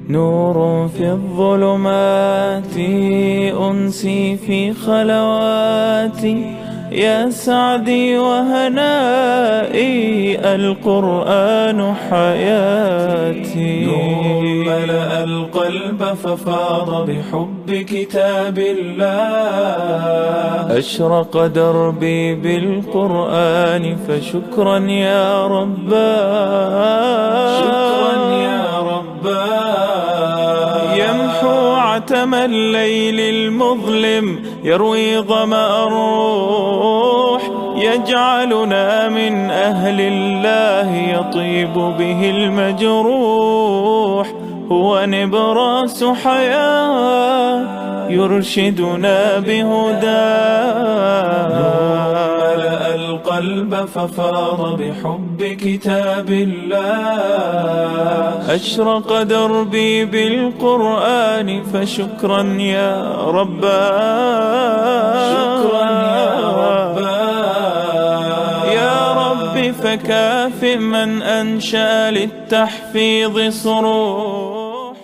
نور في الظلمات أنسي في خلواتي يا سعدي وهنائي القرآن حياتي. نور ملأ القلب ففاض بحب كتاب الله أشرق دربي بالقرآن فشكرا يا رباه. شكرا يا رباه. يمحو عتم الليل المظلم يروي ظمأ الروح يجعلنا من أهل الله يطيب به المجروح. هو نبراس حياة يرشدنا بهداه. ملأ القلب ففاض بحب كتاب الله أشرق دربي بالقرآن فشكرا يا رباه. شكرا يا رباه. يا رب فكافئ من أنشأ للتحفيظ صروح.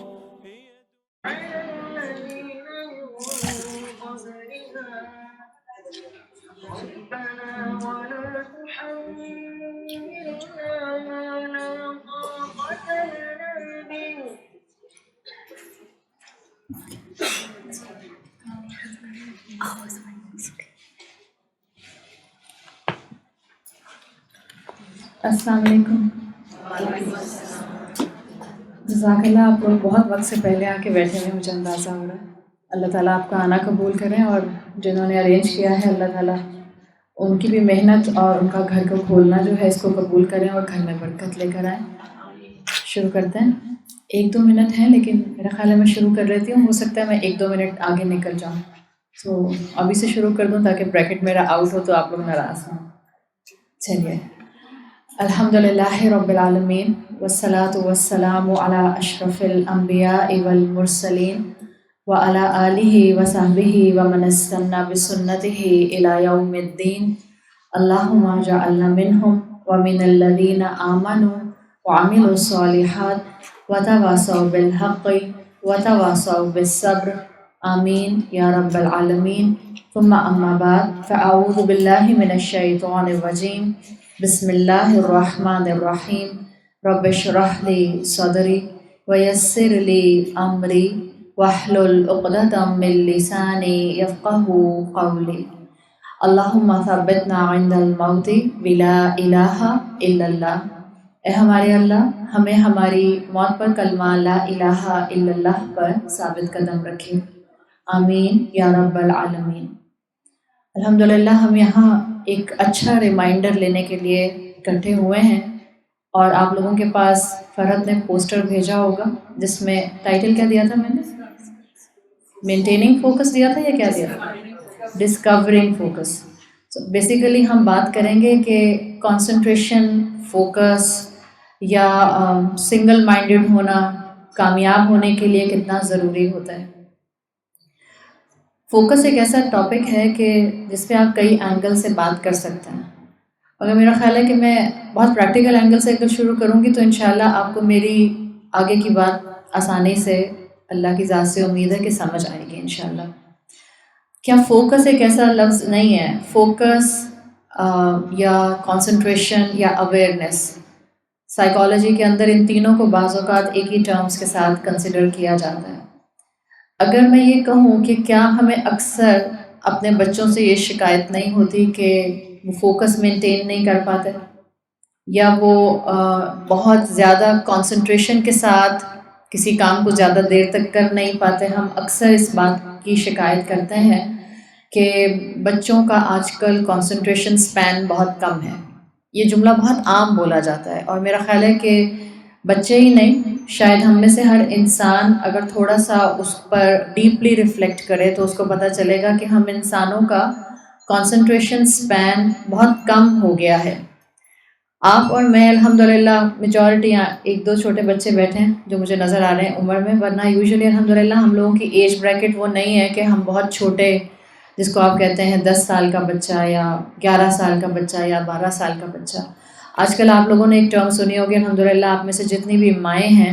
السلام علیکم. جزاک اللہ. آپ لوگ بہت وقت سے پہلے آ کے بیٹھے ہوئے، مجھے اندازہ ہو رہا ہے. اللہ تعالیٰ آپ کا آنا قبول کریں، اور جنہوں نے ارینج کیا ہے اللہ تعالیٰ ان کی بھی محنت اور ان کا گھر کو کھولنا جو ہے اس کو قبول کریں اور گھر میں برکت لے کر آئیں. شروع کرتے ہیں. 1-2 منٹ ہیں، لیکن میرا خیال ہے میں شروع کر لیتی ہوں. ہو سکتا ہے میں 1-2 منٹ آگے نکل جاؤں، تو ابھی سے شروع کر دوں تاکہ بریکٹ میرا آؤٹ ہو تو آپ لوگ ناراض ہوں. چلیے. الحمدللہ رب العالمین والصلاة والسلام علی اشرف الانبیاء والمرسلین وعلی آلہ وصحبہ ومن استنى بسنتہ الی یوم الدین. اللہم اجعلنا منہم ومن الذین آمنوا وعملوا الصالحات وتواصوا بالحق وتواصوا بالصبر. آمین یا رب العالمین. ثم اما بعد فاعوذ باللہ من الشیطان الرجیم. بسم اللہ الرحمن الرحیم. رب اشرح لی صدری ویسر لی امری واحلل عقدۃ من لسانی یفقہوا قولی. اللہم ثبتنا عند الموت بلا الہ الا اللہ. اے ہمارے اللہ، ہمیں ہماری موت پر کلمہ لا الہ الا اللہ پر ثابت قدم رکھیں. آمین یا رب العالمین. الحمدللہ ہم یہاں ایک اچھا ریمائنڈر لینے کے لیے اکٹھے ہوئے ہیں، اور آپ لوگوں کے پاس فرحت نے پوسٹر بھیجا ہوگا جس میں ٹائٹل کیا دیا تھا؟ میں نے مینٹیننگ فوکس دیا تھا یا کیا دیا تھا؟ Discovering focus. بیسیکلی ہم بات کریں گے کہ کانسنٹریشن، فوکس یا سنگل مائنڈڈ ہونا کامیاب ہونے کے لیے کتنا ضروری ہوتا ہے. فوکس ایک ایسا ٹاپک ہے کہ جس پہ آپ کئی اینگل سے بات کر سکتے ہیں. اگر میرا خیال ہے کہ میں بہت پریکٹیکل اینگل سے اگر شروع کروں گی تو انشاءاللہ آپ کو میری آگے کی بات آسانی سے اللہ کی ذات سے امید ہے کہ سمجھ آئے گی انشاءاللہ. کیا فوکس ایک ایسا لفظ نہیں ہے؟ فوکس یا کانسنٹریشن یا اویئرنیس، سائیکالوجی کے اندر ان تینوں کو بعض اوقات ایک ہی ٹرمز کے ساتھ کنسیڈر کیا جاتا ہے. اگر میں یہ کہوں کہ کیا ہمیں اکثر اپنے بچوں سے یہ شکایت نہیں ہوتی کہ وہ فوکس مینٹین نہیں کر پاتے، یا وہ بہت زیادہ کنسنٹریشن کے ساتھ کسی کام کو زیادہ دیر تک کر نہیں پاتے؟ ہم اکثر اس بات کی شکایت کرتے ہیں کہ بچوں کا آج کل کنسنٹریشن سپین بہت کم ہے. یہ جملہ بہت عام بولا جاتا ہے، اور میرا خیال ہے کہ بچے ہی نہیں، شاید ہم میں سے ہر انسان اگر تھوڑا سا اس پر ڈیپلی ریفلیکٹ کرے تو اس کو پتہ چلے گا کہ ہم انسانوں کا کنسنٹریشن سپین بہت کم ہو گیا ہے. آپ اور میں الحمدللہ میجورٹی 1-2 چھوٹے بچے بیٹھے ہیں جو مجھے نظر آ رہے ہیں عمر میں، ورنہ یوزلی الحمدللہ ہم لوگوں کی ایج بریکٹ وہ نہیں ہے کہ ہم بہت چھوٹے، جس کو آپ کہتے ہیں 10 سال کا بچہ یا 11 سال کا بچہ یا 12 سال کا بچہ. آج کل آپ لوگوں نے ایک ٹرم سنی ہوگی الحمدللہ، آپ میں سے جتنی بھی مائیں ہیں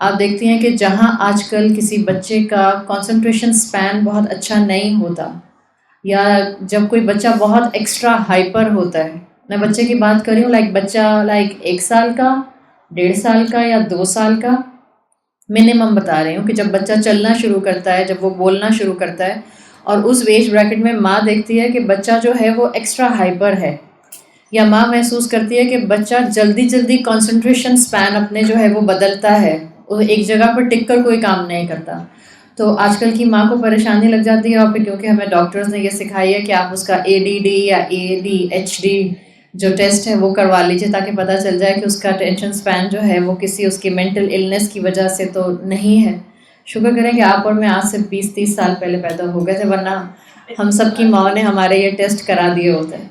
آپ دیکھتی ہیں کہ جہاں آج کل کسی بچے کا کنسنٹریشن سپین بہت اچھا نہیں ہوتا، یا جب کوئی بچہ بہت ایکسٹرا ہائپر ہوتا ہے، میں بچے کی بات کر رہی ہوں، بچہ 1 سال کا، 1.5 سال کا یا 2 سال کا منیمم بتا رہی ہوں، کہ جب بچہ چلنا شروع کرتا ہے، جب وہ بولنا شروع کرتا ہے، اور اس ایج بریکٹ میں ماں دیکھتی ہے کہ بچہ جو ہے وہ ایکسٹرا ہائپر ہے، یا ماں محسوس کرتی ہے کہ بچہ جلدی کنسنٹریشن سپین اپنے جو ہے وہ بدلتا ہے، وہ ایک جگہ پر ٹک کر کوئی کام نہیں کرتا، تو آج کل کی ماں کو پریشانی لگ جاتی ہے، اور پھر کیونکہ ہمیں ڈاکٹرز نے یہ سکھائی ہے کہ آپ اس کا ADD یا ADHD جو ٹیسٹ ہے وہ کروا لیجیے، تاکہ پتہ چل جائے کہ اس کا ٹینشن سپین جو ہے وہ کسی اس کی مینٹل النس کی وجہ سے تو نہیں ہے۔ شکر کریں کہ آپ اور میں آج سے 20-30 سال پہلے پیدا ہو گئے تھے، ورنہ ہم سب کی ماں نے ہمارے یہ ٹیسٹ کرا دیے ہوتے ہیں،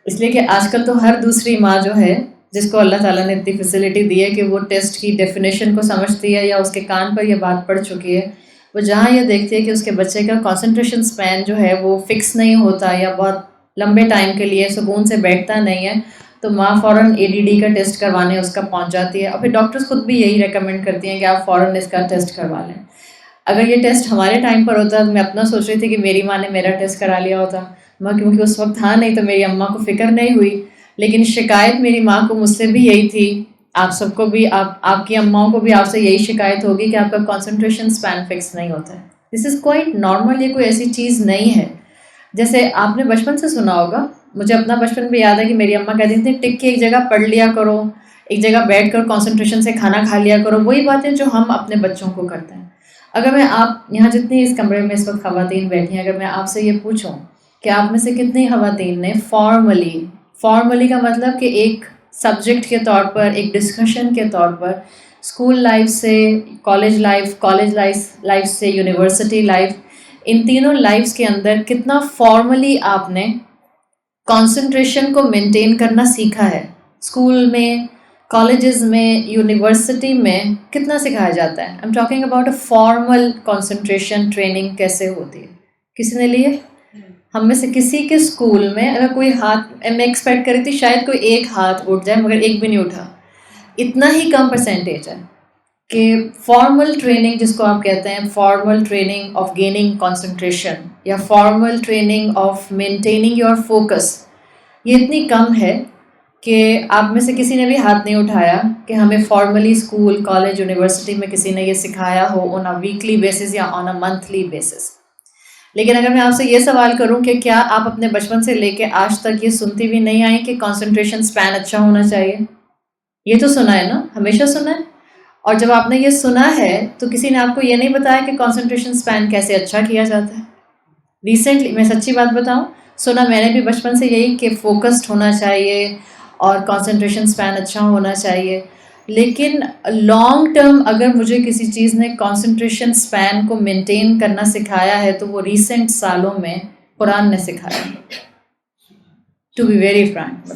اس لیے کہ آج کل تو ہر دوسری ماں جو ہے، جس کو اللہ تعالیٰ نے اتنی فیسلٹی دی ہے کہ وہ ٹیسٹ کی ڈیفینیشن کو سمجھتی ہے، یا اس کے کان پر یہ بات پڑ چکی ہے، وہ جہاں یہ دیکھتی ہے کہ اس کے بچے کا کنسنٹریشن سپین جو ہے وہ فکس نہیں ہوتا، یا بہت لمبے ٹائم کے لیے سکون سے بیٹھتا نہیں ہے، تو ماں فوراً ADD کا ٹیسٹ کروانے اس کا پہنچ جاتی ہے، اور پھر ڈاکٹرز خود بھی یہی ریکمینڈ کرتی ہیں کہ آپ فوراً اس کا ٹیسٹ کروا لیں۔ اگر یہ ٹیسٹ ہمارے ٹائم پر ہوتا تو میں اپنا سوچ رہی تھی کہ میری ماں نے میرا ٹیسٹ کرا لیا ہوتا، ماں کیونکہ اس وقت تھا نہیں تو میری اماں کو فکر نہیں ہوئی، لیکن شکایت میری ماں کو مجھ سے بھی یہی تھی، آپ سب کو بھی، آپ کی اماؤں کو بھی آپ سے یہی شکایت ہوگی کہ آپ کا کنسنٹریشن سپین فکس نہیں ہوتا ہے۔ دس از کوائٹ نارمل، یہ کوئی ایسی چیز نہیں ہے۔ جیسے آپ نے بچپن سے سنا ہوگا، مجھے اپنا بچپن بھی یاد ہے کہ میری اماں کہتی تھیں ٹک کے ایک جگہ پڑھ لیا کرو، ایک جگہ بیٹھ کر کنسنٹریشن سے کھانا کھا لیا کرو، وہی باتیں جو ہم اپنے بچوں کو کرتے ہیں۔ اگر میں آپ یہاں جتنی اس کمرے میں اس وقت خواتین بیٹھی ہیں، اگر میں آپ سے یہ پوچھوں کہ آپ میں سے کتنی خواتین نے فارملی کا مطلب کہ ایک سبجیکٹ کے طور پر، ایک ڈسکشن کے طور پر، اسکول لائف سے کالج لائف سے یونیورسٹی لائف، ان تینوں لائفز کے اندر کتنا فارملی آپ نے کنسنٹریشن کو مینٹین کرنا سیکھا ہے؟ اسکول میں، کالجز میں، یونیورسٹی میں کتنا سکھایا جاتا ہے؟ I am talking about a formal concentration training کیسے ہوتی ہے؟ کسی نے لیے؟ ہم میں سے کسی کے اسکول میں اگر کوئی ہاتھ، میں ایکسپیکٹ کری تھی شاید کوئی ایک ہاتھ اٹھ جائے، مگر ایک بھی نہیں اٹھا، اتنا ہی کم پرسنٹیج ہے کہ فارمل ٹریننگ جس کو آپ کہتے ہیں، formal training of gaining concentration یا formal training of maintaining your focus, یہ اتنی کم ہے کہ آپ میں سے کسی نے بھی ہاتھ نہیں اٹھایا کہ ہمیں فارملی اسکول، کالج، یونیورسٹی میں کسی نے یہ سکھایا ہو آن اے ویکلی بیسس یا آن اے منتھلی بیسس۔ لیکن اگر میں آپ سے یہ سوال کروں کہ کیا آپ اپنے بچپن سے لے کے آج تک یہ سنتی بھی نہیں آئی کہ کنسنٹریشن سپین اچھا ہونا چاہیے؟ یہ تو سنا ہے نا، ہمیشہ سنا ہے۔ اور جب آپ نے یہ سنا ہے تو کسی نے آپ کو یہ نہیں بتایا کہ کنسنٹریشن سپین کیسے اچھا کیا جاتا ہے؟ ریسنٹلی میں سچی بات بتاؤں، سنا میں نے بھی بچپن سے یہی کہ فوکسڈ ہونا چاہیے اور کنسنٹریشن سپین اچھا ہونا چاہیے، لیکن لانگ ٹرم اگر مجھے کسی چیز نے کنسنٹریشن سپین کو مینٹین کرنا سکھایا ہے تو وہ ریسنٹ سالوں میں قرآن نے سکھایا۔ To be very frank,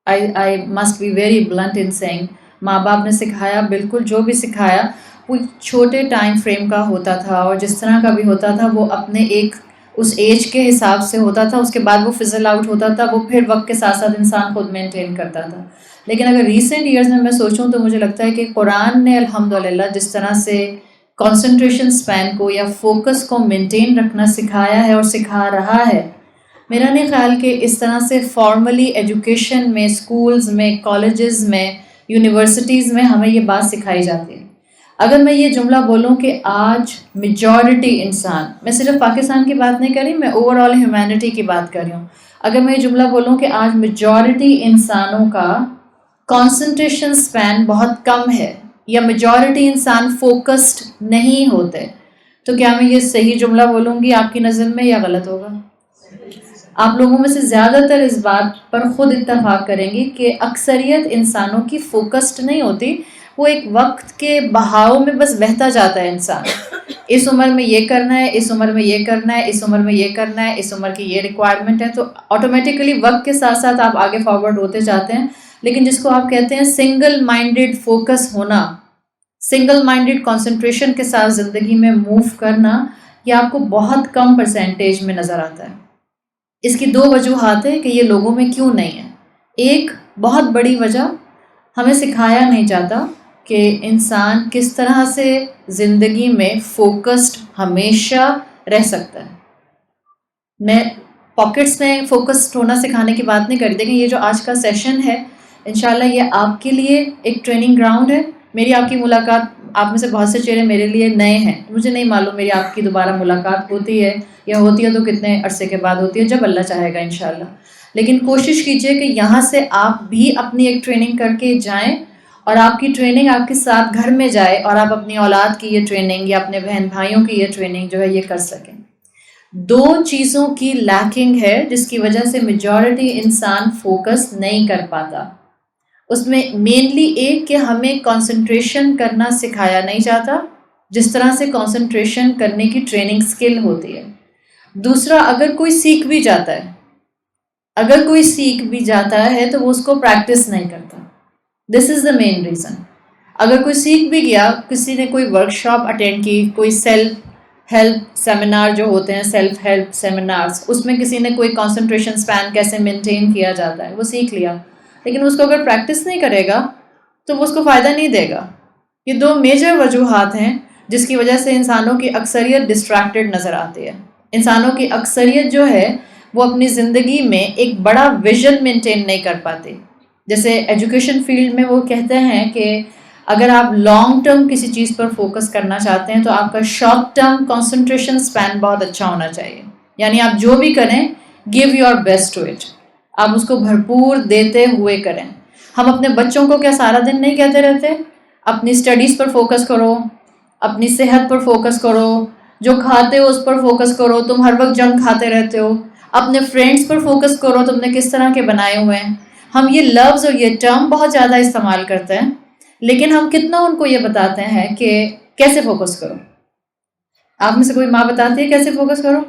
I must be very blunt in saying، ماں باپ نے سکھایا، بالکل جو بھی سکھایا وہ چھوٹے ٹائم فریم کا ہوتا تھا، اور جس طرح کا بھی ہوتا تھا وہ اپنے ایک اس ایج کے حساب سے ہوتا تھا، اس کے بعد وہ فزل آؤٹ ہوتا تھا، وہ پھر وقت کے ساتھ ساتھ انسان خود مینٹین کرتا تھا۔ لیکن اگر ریسنٹ ایئرز میں سوچوں تو مجھے لگتا ہے کہ قرآن نے الحمدللہ جس طرح سے کنسنٹریشن سپین کو یا فوکس کو مینٹین رکھنا سکھایا ہے اور سکھا رہا ہے، میرا نہیں خیال کہ اس طرح سے فارملی ایجوکیشن میں، اسکولز میں، کالجز میں، یونیورسٹیز میں ہمیں یہ بات سکھائی جاتی ہے۔ اگر میں یہ جملہ بولوں کہ آج میجورٹی انسان، میں صرف پاکستان کی بات نہیں کر رہی، میں اوور آل ہیومینٹی کی بات کر رہی ہوں، اگر میں یہ جملہ بولوں کہ آج میجورٹی انسانوں کا کنسنٹریشن سپین بہت کم ہے، یا میجورٹی انسان فوکسڈ نہیں ہوتے، تو کیا میں یہ صحیح جملہ بولوں گی آپ کی نظر میں، یا غلط ہوگا؟ آپ لوگوں میں سے زیادہ تر اس بات پر خود اتفاق کریں گی کہ اکثریت انسانوں کی فوکسڈ نہیں ہوتی، وہ ایک وقت کے بہاؤ میں بس بہتا جاتا ہے انسان، اس عمر میں یہ کرنا ہے، اس عمر میں یہ کرنا ہے، اس عمر میں یہ کرنا ہے، اس عمر کی یہ ریکوائرمنٹ ہے، تو آٹومیٹیکلی وقت کے ساتھ ساتھ آپ آگے فارورڈ ہوتے جاتے ہیں۔ لیکن جس کو آپ کہتے ہیں سنگل مائنڈیڈ فوکس ہونا، سنگل مائنڈیڈ کنسنٹریشن کے ساتھ زندگی میں موو کرنا، یہ آپ کو بہت کم پرسنٹیج میں نظر آتا ہے۔ اس کی دو وجوہات ہیں کہ یہ لوگوں میں کیوں نہیں ہے۔ ایک بہت بڑی وجہ، ہمیں سکھایا نہیں جاتا کہ انسان کس طرح سے زندگی میں فوکسڈ ہمیشہ رہ سکتا ہے. میں پاکٹس میں فوکسڈ ہونا سکھانے کی بات نہیں کر رہی. دیکھیں یہ جو آج کا سیشن ہے انشاءاللہ یہ آپ کے لیے ایک ٹریننگ گراؤنڈ ہے. میری آپ کی ملاقات، آپ میں سے بہت سے چہرے میرے لیے نئے ہیں، مجھے نہیں معلوم میری آپ کی دوبارہ ملاقات ہوتی ہے یا ہوتی ہے تو کتنے عرصے کے بعد ہوتی ہے، جب اللہ چاہے گا انشاءاللہ. لیکن کوشش کیجئے کہ یہاں سے آپ بھی اپنی ایک ٹریننگ کر کے جائیں، اور آپ کی ٹریننگ آپ کے ساتھ گھر میں جائے، اور آپ اپنی اولاد کی یہ ٹریننگ یا اپنے بہن بھائیوں کی یہ ٹریننگ جو ہے یہ کر سکیں. دو چیزوں کی لیکنگ ہے جس کی وجہ سے میجورٹی انسان فوکس نہیں کر پاتا. اس میں مینلی ایک کہ ہمیں کنسنٹریشن کرنا سکھایا نہیں جاتا جس طرح سے کنسنٹریشن کرنے کی ٹریننگ سکل ہوتی ہے. دوسرا، اگر کوئی سیکھ بھی جاتا ہے تو وہ اس کو پریکٹس نہیں کرتا. دس از دا مین ریزن. اگر کوئی سیکھ بھی گیا، کسی نے کوئی ورک شاپ اٹینڈ کی، کوئی سیلف ہیلپ سیمینار جو ہوتے ہیں، سیلف ہیلپ سیمینارز، اس میں کسی نے کوئی کنسنٹریشن سپین کیسے مینٹین کیا جاتا ہے وہ سیکھ لیا، لیکن اس کو اگر پریکٹس نہیں کرے گا تو وہ اس کو فائدہ نہیں دے گا. یہ دو میجر وجوہات ہیں جس کی وجہ سے انسانوں کی اکثریت ڈسٹریکٹڈ نظر آتی ہے. انسانوں کی اکثریت جو ہے وہ اپنی زندگی میں ایک بڑا ویژن مینٹین نہیں کر پاتی. جیسے ایجوکیشن فیلڈ میں وہ کہتے ہیں کہ اگر آپ لانگ ٹرم کسی چیز پر فوکس کرنا چاہتے ہیں تو آپ کا شارٹ ٹرم کنسنٹریشن سپین بہت اچھا ہونا چاہیے. یعنی آپ جو بھی کریں give your best to it, آپ اس کو بھرپور دیتے ہوئے کریں. ہم اپنے بچوں کو کیا سارا دن نہیں کہتے رہتے اپنی اسٹڈیز پر فوکس کرو، اپنی صحت پر فوکس کرو، جو کھاتے ہو اس پر فوکس کرو، تم ہر وقت جنک کھاتے رہتے ہو، اپنے فرینڈس پر فوکس کرو، تم نے کس طرح کے بنائے ہوئے ہیں. ہم یہ لفظ اور یہ ٹرم بہت زیادہ استعمال کرتے ہیں، لیکن ہم کتنا ان کو یہ بتاتے ہیں کہ کیسے فوکس کرو. آپ میں سے کوئی ماں بتاتی ہے کیسے فوکس کرو؟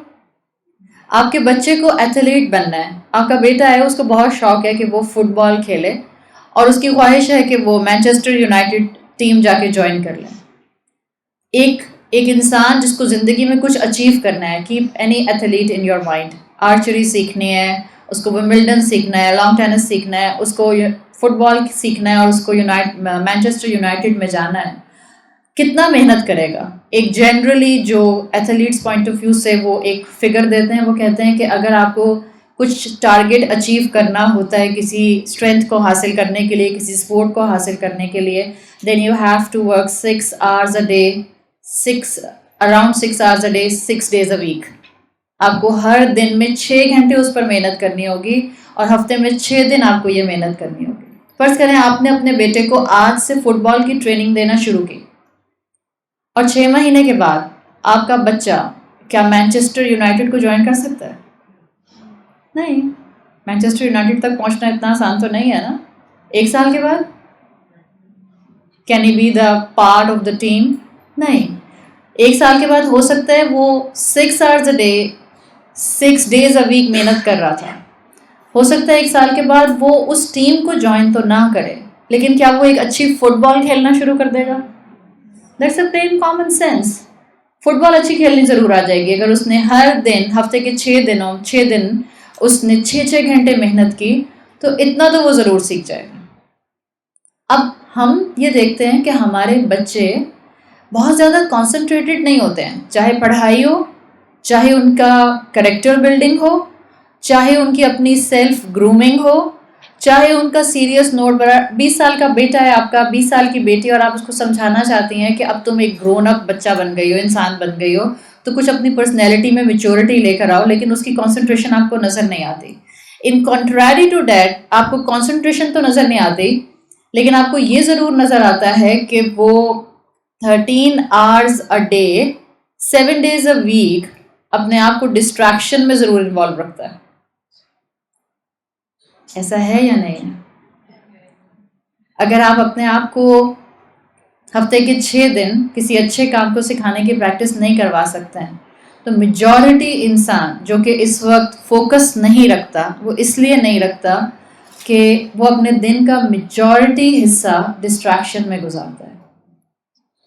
آپ کے بچے کو ایتھلیٹ بننا ہے، آپ کا بیٹا ہے، اس کو بہت شوق ہے کہ وہ فٹ بال کھیلے اور اس کی خواہش ہے کہ وہ مانچسٹر یونائٹڈ ٹیم جا کے جوائن کر لیں. ایک انسان جس کو زندگی میں کچھ اچیو کرنا ہے، keep any athlete in your mind. Archery سیکھنی ہے، اس کو ومبلڈن سیکھنا ہے، لانگ ٹینس سیکھنا ہے، اس کو فٹ بال سیکھنا ہے اور اس کو مانچسٹر یونائٹڈ میں جانا ہے. کتنا محنت کرے گا؟ ایک جنرلی جو ایتھلیٹس پوائنٹ آف ویو سے وہ ایک فگر دیتے ہیں، وہ کہتے ہیں کہ اگر آپ کو کچھ ٹارگٹ اچیو کرنا ہوتا ہے کسی اسٹرینتھ کو حاصل کرنے کے لیے، کسی اسپورٹ کو حاصل کرنے کے لیے، then you have to work 6 hours a day, around 6 hours a day, 6 days a week. آپ کو ہر دن میں 6 گھنٹے اس پر محنت کرنی ہوگی اور ہفتے میں 6 دن آپ کو یہ محنت کرنی ہوگی. فرض کریں آپ نے اپنے بیٹے کو آج سے فٹ بال کی ٹریننگ دینا شروع کی اور 6 مہینے کے بعد آپ کا بچہ کیا مانچسٹر یونائٹڈ کو جوائن کر سکتا ہے؟ نہیں. مانچسٹر یونائٹڈ تک پہنچنا اتنا آسان تو نہیں ہے نا. 1 سال کے بعد can he be the part of the team? نہیں. 1 سال کے بعد ہو سکتا ہے وہ 6 hours a day, 6 days a week محنت کر رہا تھا. ہو سکتا ہے 1 سال کے بعد وہ اس ٹیم کو جوائن تو نہ کرے، لیکن کیا وہ ایک اچھی فٹ بال کھیلنا شروع کر دے گا؟ That's a plain common sense. Football اچھی کھیلنی ضرور آ جائے گی اگر اس نے ہر دن، ہفتے کے 6 دن اس نے 6 گھنٹے محنت کی تو اتنا تو وہ ضرور سیکھ جائے گا. اب ہم یہ دیکھتے ہیں کہ ہمارے بچے بہت زیادہ کانسنٹریٹڈ نہیں ہوتے ہیں، چاہے پڑھائی ہو، چاہے ان کا کریکٹر بلڈنگ ہو، چاہے ان کی اپنی سیلف گرومنگ ہو، چاہے ان کا سیریس نوٹ پر. 20 سال کا بیٹا ہے آپ کا، 20 سال کی بیٹی، اور آپ اس کو سمجھانا چاہتی ہیں کہ اب تم ایک گرون اپ بچہ بن گئی ہو، انسان بن گئی ہو، تو کچھ اپنی پرسنالٹی میں میچورٹی لے کر آؤ، لیکن اس کی کنسنٹریشن آپ کو نظر نہیں آتی. ان کنٹریری ٹو دیٹ، آپ کو کنسنٹریشن تو نظر نہیں آتی، لیکن آپ کو یہ ضرور نظر آتا ہے کہ وہ 13 hours a day, 7 days a week اپنے آپ کو ڈسٹریکشن میں ضرور انوالو رکھتا ہے. ایسا ہے یا نہیں؟ اگر آپ اپنے آپ کو ہفتے کے 6 دن کسی اچھے کام کو سکھانے کی پریکٹس نہیں کروا سکتے ہیں تو میجورٹی انسان جو کہ اس وقت فوکس نہیں رکھتا، وہ اس لیے نہیں رکھتا کہ وہ اپنے دن کا میجورٹی حصہ ڈسٹریکشن میں گزارتا ہے.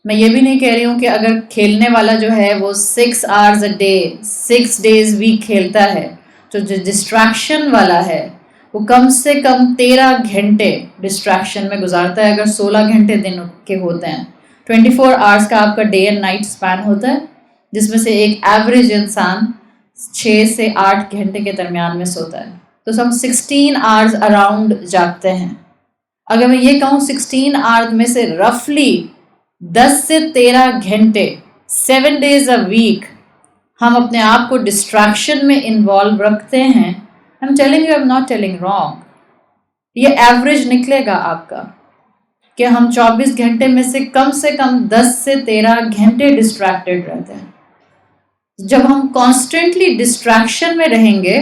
میں یہ بھی نہیں کہہ رہی ہوں کہ اگر کھیلنے والا جو ہے وہ 6 hours a day, 6 days week کھیلتا ہے، تو جو ڈسٹریکشن والا ہے، وہ کم سے کم 13 گھنٹے ڈسٹریکشن میں گزارتا ہے. اگر 16 گھنٹے دن کے ہوتے ہیں, 24 آورس کا آپ کا ڈے اینڈ نائٹ اسپین ہوتا ہے, جس میں سے ایک ایوریج انسان 6 سے 8 گھنٹے کے درمیان میں سوتا ہے. تو ہم 16 آورس اراؤنڈ جاگتے ہیں. اگر میں یہ کہوں 16 آورس میں سے رفلی 10 سے 13 گھنٹے 7 days a week ہم اپنے آپ کو ڈسٹریکشن میں انوالو رکھتے ہیں. I'm telling you, I'm not telling wrong. یہ ایوریج نکلے گا آپ کا کہ ہم 24 گھنٹے میں سے کم 10 سے 13 گھنٹے ڈسٹریکٹڈ رہتے ہیں. جب ہم کانسٹنٹلی ڈسٹریکشن میں رہیں گے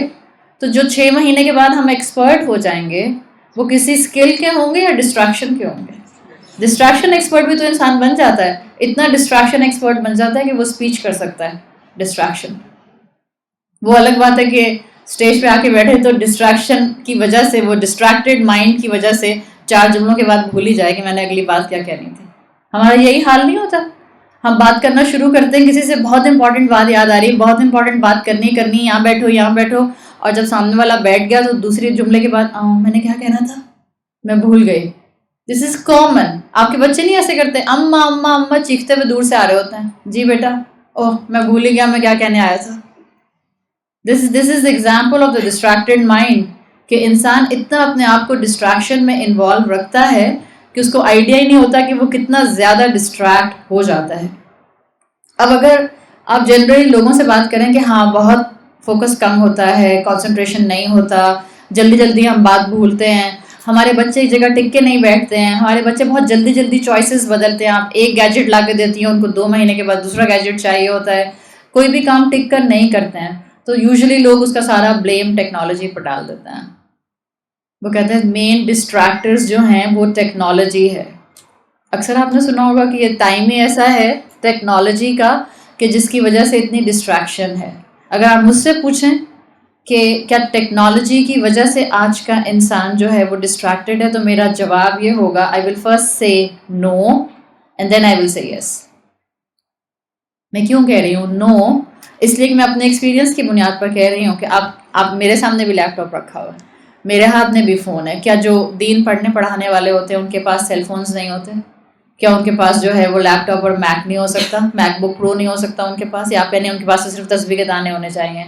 تو جو 6 مہینے کے بعد ہم ایکسپرٹ ہو جائیں گے وہ کسی اسکل کے ہوں گے یا ڈسٹریکشن کے ہوں گے. ڈسٹریکشن ایکسپرٹ بھی تو انسان بن جاتا ہے, اتنا ڈسٹریکشن ایکسپرٹ بن جاتا ہے کہ وہ اسپیچ کر سکتا ہے ڈسٹریکشن. وہ الگ بات ہے کہ اسٹیج پہ آ کے بیٹھے تو ڈسٹریکشن کی وجہ سے, وہ ڈسٹریکٹڈ مائنڈ کی وجہ سے 4 جملوں کے بعد بھول ہی جائے کہ میں نے اگلی بات کیا کہنی تھی. ہمارا یہی حال نہیں ہوتا. ہم بات کرنا شروع کرتے ہیں, کسی سے بہت امپورٹنٹ بات یاد آ رہی ہے, بہت امپورٹنٹ بات کرنی, یہاں بیٹھو, اور جب سامنے والا بیٹھ گیا تو دوسری جملے کے بعد میں نے کیا کہنا تھا, میں بھول گئی. دس از کامن. آپ کے بچے نہیں ایسے کرتے, اماں اماں اماں چیختے ہوئے دور سے آ رہے ہوتے ہیں, جی بیٹا اوہ میں بھول ہی گیا میں کیا کہنے آیا تھا. This is the example of the distracted mind کہ انسان اتنا اپنے آپ کو ڈسٹریکشن میں انوالو رکھتا ہے کہ اس کو آئیڈیا ہی نہیں ہوتا کہ وہ کتنا زیادہ ڈسٹریکٹ ہو جاتا ہے. اب اگر آپ جنرلی لوگوں سے بات کریں کہ ہاں بہت فوکس کم ہوتا ہے, کنسنٹریشن نہیں ہوتا, جلدی ہم بات بھولتے ہیں, ہمارے بچے ایک جگہ ٹک کے نہیں بیٹھتے ہیں, ہمارے بچے بہت جلدی چوائسیز بدلتے ہیں, آپ ایک گیجٹ لا کے دیتی ہیں ان کو 2 مہینے کے بعد دوسرا گیجٹ چاہیے ہوتا ہے, کوئی بھی کام ٹک کر نہیں کرتے ہیں, تو یوزلی لوگ اس کا سارا بلیم ٹیکنالوجی پر ڈال دیتے ہیں. وہ کہتے ہیں مین ڈسٹریکٹرز جو ہیں وہ ٹیکنالوجی ہے. اکثر آپ نے سنا ہوگا کہ یہ ٹائم ہی ایسا ہے ٹیکنالوجی کا کہ جس کی وجہ سے اتنی ڈسٹریکشن ہے. اگر آپ مجھ سے پوچھیں کہ کیا ٹیکنالوجی کی وجہ سے آج کا انسان جو ہے وہ ڈسٹریکٹڈ ہے, تو میرا جواب یہ ہوگا آئی ول فرسٹ سے نو اینڈ دین آئی ول سے یس. میں کیوں کہہ رہی ہوں نو؟ اس لیے کہ میں اپنے ایکسپیرینس کی بنیاد پر کہہ رہی ہوں کہ آپ میرے سامنے بھی لیپ ٹاپ رکھا ہوا ہے, میرے ہاتھ میں بھی فون ہے. کیا جو دین پڑھنے پڑھانے والے ہوتے ہیں ان کے پاس سیل فونز نہیں ہوتے؟ کیا ان کے پاس جو ہے وہ لیپ ٹاپ اور میک نہیں ہو سکتا, میک بک پرو نہیں ہو سکتا ان کے پاس, یا پہلے ان کے پاس صرف تصویر کے دانے ہونے چاہیے؟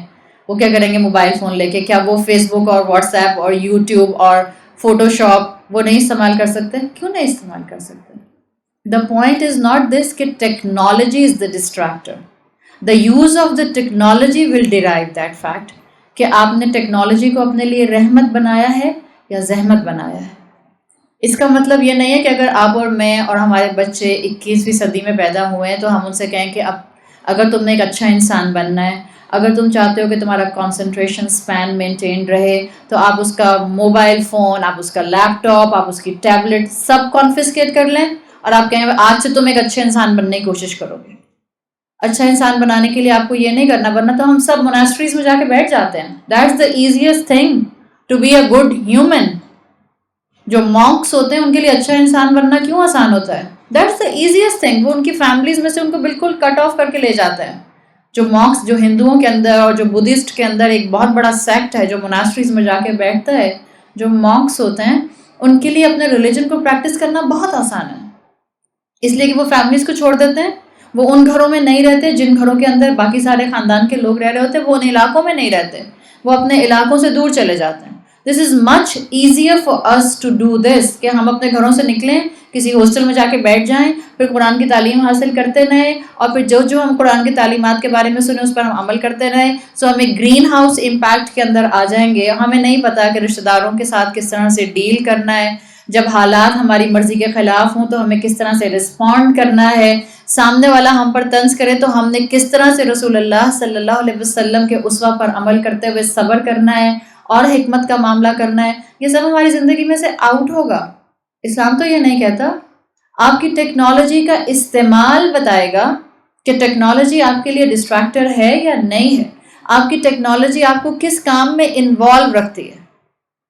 وہ کیا کریں گے موبائل فون لے کے؟ کیا وہ فیس بک اور واٹس ایپ اور یوٹیوب اور فوٹو شاپ وہ نہیں استعمال کر سکتے؟ کیوں نہیں استعمال کر سکتے؟ The point is not this کہ technology is the distractor. The use of the technology will derive that fact کہ آپ نے ٹیکنالوجی کو اپنے لیے رحمت بنایا ہے یا زحمت بنایا ہے. اس کا مطلب یہ نہیں ہے کہ اگر آپ اور میں اور ہمارے بچے 21ویں صدی میں پیدا ہوئے ہیں تو ہم ان سے کہیں کہ اب اگر تم نے ایک اچھا انسان بننا ہے, اگر تم چاہتے ہو کہ تمہارا کنسنٹریشن اسپین مینٹین رہے, تو آپ اس کا موبائل فون, آپ اس کا لیپ ٹاپ, آپ اس کی ٹیبلٹ سب کانفسکیٹ کر لیں اور آپ کہیں آج سے تم ایک اچھے انسان بننے کی کوشش کرو گے. اچھا انسان بنانے کے لیے آپ کو یہ نہیں کرنا, ورنہ تو ہم سب موناسٹریز میں جا کے بیٹھ جاتے ہیں. That's the easiest thing to be a good human. جو مانکس ہوتے ہیں ان کے لیے اچھا انسان بننا کیوں آسان ہوتا ہے؟ That's the easiest thing. وہ ان کی فیملیز میں سے ان کو بالکل کٹ آف کر کے لے جاتے ہیں. جو مانکس جو ہندوؤں کے اندر اور جو بدھسٹ کے اندر ایک بہت بڑا سیکٹ ہے جو موناسٹریز میں جا کے بیٹھتا ہے, جو مانکس ہوتے ہیں ان کے لیے اپنے ریلیجن کو پریکٹس کرنا بہت آسان ہے, اس لیے کہ وہ فیملیز کو چھوڑ دیتے ہیں. وہ ان گھروں میں نہیں رہتے جن گھروں کے اندر باقی سارے خاندان کے لوگ رہ رہے ہوتے ہیں, وہ ان علاقوں میں نہیں رہتے, وہ اپنے علاقوں سے دور چلے جاتے ہیں. This is much easier for us to do this کہ ہم اپنے گھروں سے نکلیں, کسی ہاسٹل میں جا کے بیٹھ جائیں, پھر قرآن کی تعلیم حاصل کرتے رہیں, اور پھر جو ہم قرآن کی تعلیمات کے بارے میں سنیں اس پر ہم عمل کرتے رہیں. سو ہم ایک گرین ہاؤس امپیکٹ کے اندر آ جائیں گے. ہمیں نہیں پتا کہ رشتہ داروں کے ساتھ کس طرح سے ڈیل کرنا ہے, جب حالات ہماری مرضی کے خلاف ہوں تو ہمیں کس طرح سے رسپونڈ کرنا ہے, سامنے والا ہم پر طنز کرے تو ہم نے کس طرح سے رسول اللہ صلی اللہ علیہ وسلم کے اسوہ پر عمل کرتے ہوئے صبر کرنا ہے اور حکمت کا معاملہ کرنا ہے. یہ سب ہماری زندگی میں سے آؤٹ ہوگا. اسلام تو یہ نہیں کہتا. آپ کی ٹیکنالوجی کا استعمال بتائے گا کہ ٹیکنالوجی آپ کے لیے ڈسٹریکٹر ہے یا نہیں ہے. آپ کی ٹیکنالوجی آپ کو کس کام میں انوالو رکھتی ہے.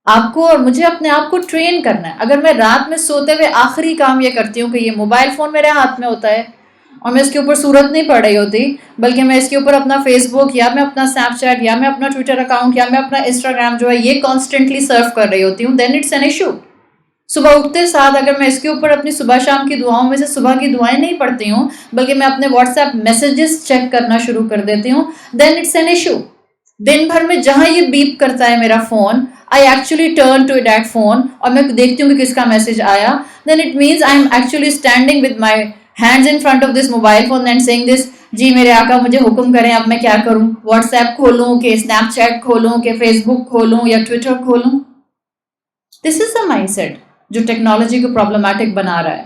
آپ کو اور مجھے اپنے آپ کو ٹرین کرنا ہے. اگر میں رات میں سوتے ہوئے آخری کام یہ کرتی ہوں کہ یہ موبائل فون میرے ہاتھ میں ہوتا ہے اور میں اس کے اوپر صورت نہیں پڑھ رہی ہوتی، بلکہ میں اس کے اوپر اپنا فیس بک یا میں اپنا اسنیپ چیٹ یا میں اپنا ٹویٹر اکاؤنٹ یا میں اپنا انسٹاگرام جو ہے یہ کانسٹنٹلی سرو کر رہی ہوتی ہوں، دین اٹس این ایشو. صبح اٹھتے ساتھ اگر میں اس کے اوپر اپنی صبح شام کی دعاؤں میں سے صبح کی دعائیں نہیں پڑھتی ہوں، بلکہ میں اپنے واٹس ایپ میسیجز چیک کرنا شروع کر دیتی ہوں، دین اٹس این ایشو. دن بھر میں جہاں یہ بیپ کرتا ہے میرا phone, I actually turn to that phone اور میں دیکھتی ہوں کہ کس کا میسج آیا، then it means I am actually standing with my hands in front of this mobile phone and seeing this, جی میرے آقا مجھے حکم کریں اب میں کیا کروں، واٹس ایپ کھولوں کہ اسنیپ چیٹ کھولوں کہ فیس بک کھولوں یا ٹویٹر کھولوں. This is the mindset جو ٹیکنالوجی کو پرابلمٹک بنا رہا ہے.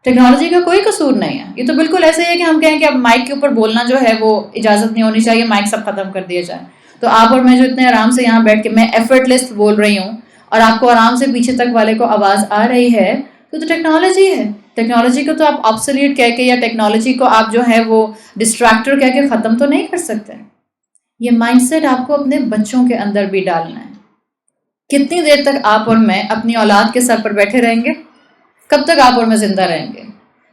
ٹیکنالوجی کا کوئی قصور نہیں ہے، یہ تو بالکل ایسے ہے کہ ہم کہیں کہ اب مائک کے اوپر بولنا جو ہے وہ اجازت نہیں ہونی چاہیے، مائک سب ختم کر دیا جائے. تو آپ اور میں جو اتنے آرام سے یہاں بیٹھ کے میں ایفرٹ لیس بول رہی ہوں اور آپ کو آرام سے پیچھے تک والے کو آواز آ رہی ہے، تو ٹیکنالوجی ہے. ٹیکنالوجی کو تو آپ آبسولیٹ کہہ کے یا ٹیکنالوجی کو آپ جو ہے وہ ڈسٹریکٹر کہہ کے ختم تو نہیں کر سکتے. یہ مائنڈ سیٹ آپ کو اپنے بچوں کے اندر بھی ڈالنا ہے. کتنی دیر تک آپ اور میں اپنی اولاد کے سر پر بیٹھے رہیں گے؟ کب تک آپ اور میں زندہ رہیں گے؟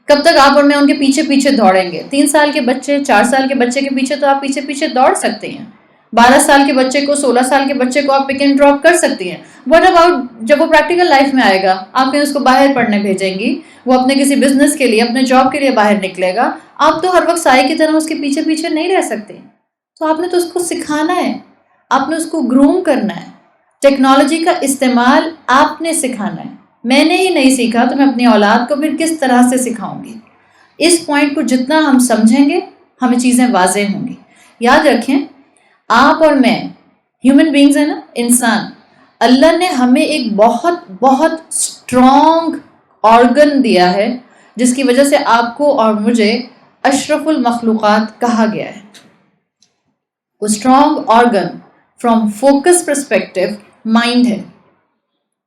کب تک آپ اور میں ان کے پیچھے پیچھے دوڑیں گے؟ 3 سال کے بچے 4 سال کے بچے کے پیچھے تو آپ پیچھے پیچھے دوڑ سکتے ہیں. 12 سال کے بچے کو 16 سال کے بچے کو آپ پک اینڈ ڈراپ کر سکتی ہیں. واٹ اباؤٹ جب وہ پریکٹیکل لائف میں آئے گا، آپ کہیں اس کو باہر پڑھنے بھیجیں گی، وہ اپنے کسی بزنس کے لیے اپنے جاب کے لیے باہر نکلے گا، آپ تو ہر وقت سائے کی طرح اس کے پیچھے پیچھے نہیں رہ سکتے. تو آپ نے تو اس کو سکھانا ہے، آپ نے اس کو گروم کرنا ہے. ٹیکنالوجی کا استعمال آپ نے سکھانا ہے. میں نے ہی نہیں سیکھا تو میں اپنی اولاد کو پھر کس طرح سے سکھاؤں گی؟ اس پوائنٹ کو جتنا ہم سمجھیں گے ہمیں چیزیں واضح ہوں گی. یاد رکھیں آپ اور میں ہیومن بینگز ہیں نا، انسان، اللہ نے ہمیں ایک بہت بہت اسٹرانگ آرگن دیا ہے جس کی وجہ سے آپ کو اور مجھے اشرف المخلوقات کہا گیا ہے. وہ strong organ from focus perspective mind ہے.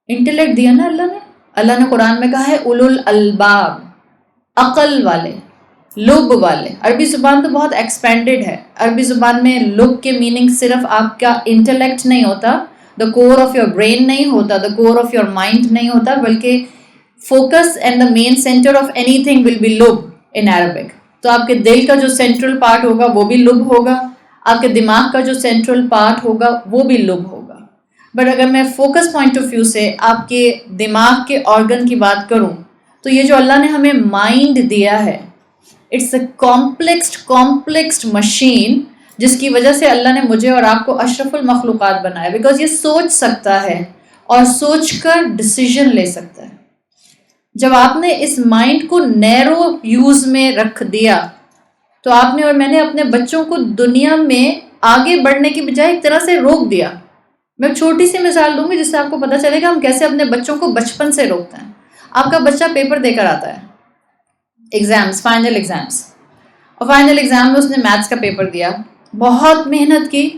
انٹلیکٹ دیا نا اللہ نے. اللہ نے قرآن میں کہا ہے اولو الالباب، عقل والے، لب والے. عربی زبان تو بہت ایکسپینڈڈ ہے. عربی زبان میں لب کے میننگ صرف آپ کا انٹلیکٹ نہیں ہوتا، the core of your brain نہیں ہوتا، the core of your mind نہیں ہوتا، بلکہ focus and the main centre of any thing will be لب ان عربک. تو آپ کے دل کا جو سینٹرل پارٹ ہوگا وہ بھی لب ہوگا، آپ کے دماغ کا جو سینٹرل پارٹ ہوگا وہ بھی لب ہوگا. بٹ اگر میں فوکس پوائنٹ آف ویو سے آپ کے دماغ کے آرگن کی بات کروں تو یہ جو اللہ نے ہمیں مائنڈ دیا ہے، اٹس اے کمپلیکسڈ مشین جس کی وجہ سے اللہ نے مجھے اور آپ کو اشرف المخلوقات بنایا. بیکاز یہ سوچ سکتا ہے اور سوچ کر ڈسیزن لے سکتا ہے. جب آپ نے اس مائنڈ کو نیرو یوز میں رکھ دیا تو آپ نے اور میں نے اپنے بچوں کو دنیا میں آگے بڑھنے کی بجائے ایک طرح سے روک دیا. میں ایک چھوٹی سی مثال دوں گی جس سے آپ کو پتہ چلے گا ہم کیسے اپنے بچوں کو بچپن سے روکتے ہیں. آپ کا بچہ پیپر دے کر آتا ہے، ایگزامس، فائنل ایگزامس، اور فائنل ایگزام میں اس نے میتھس کا پیپر دیا، بہت محنت کی،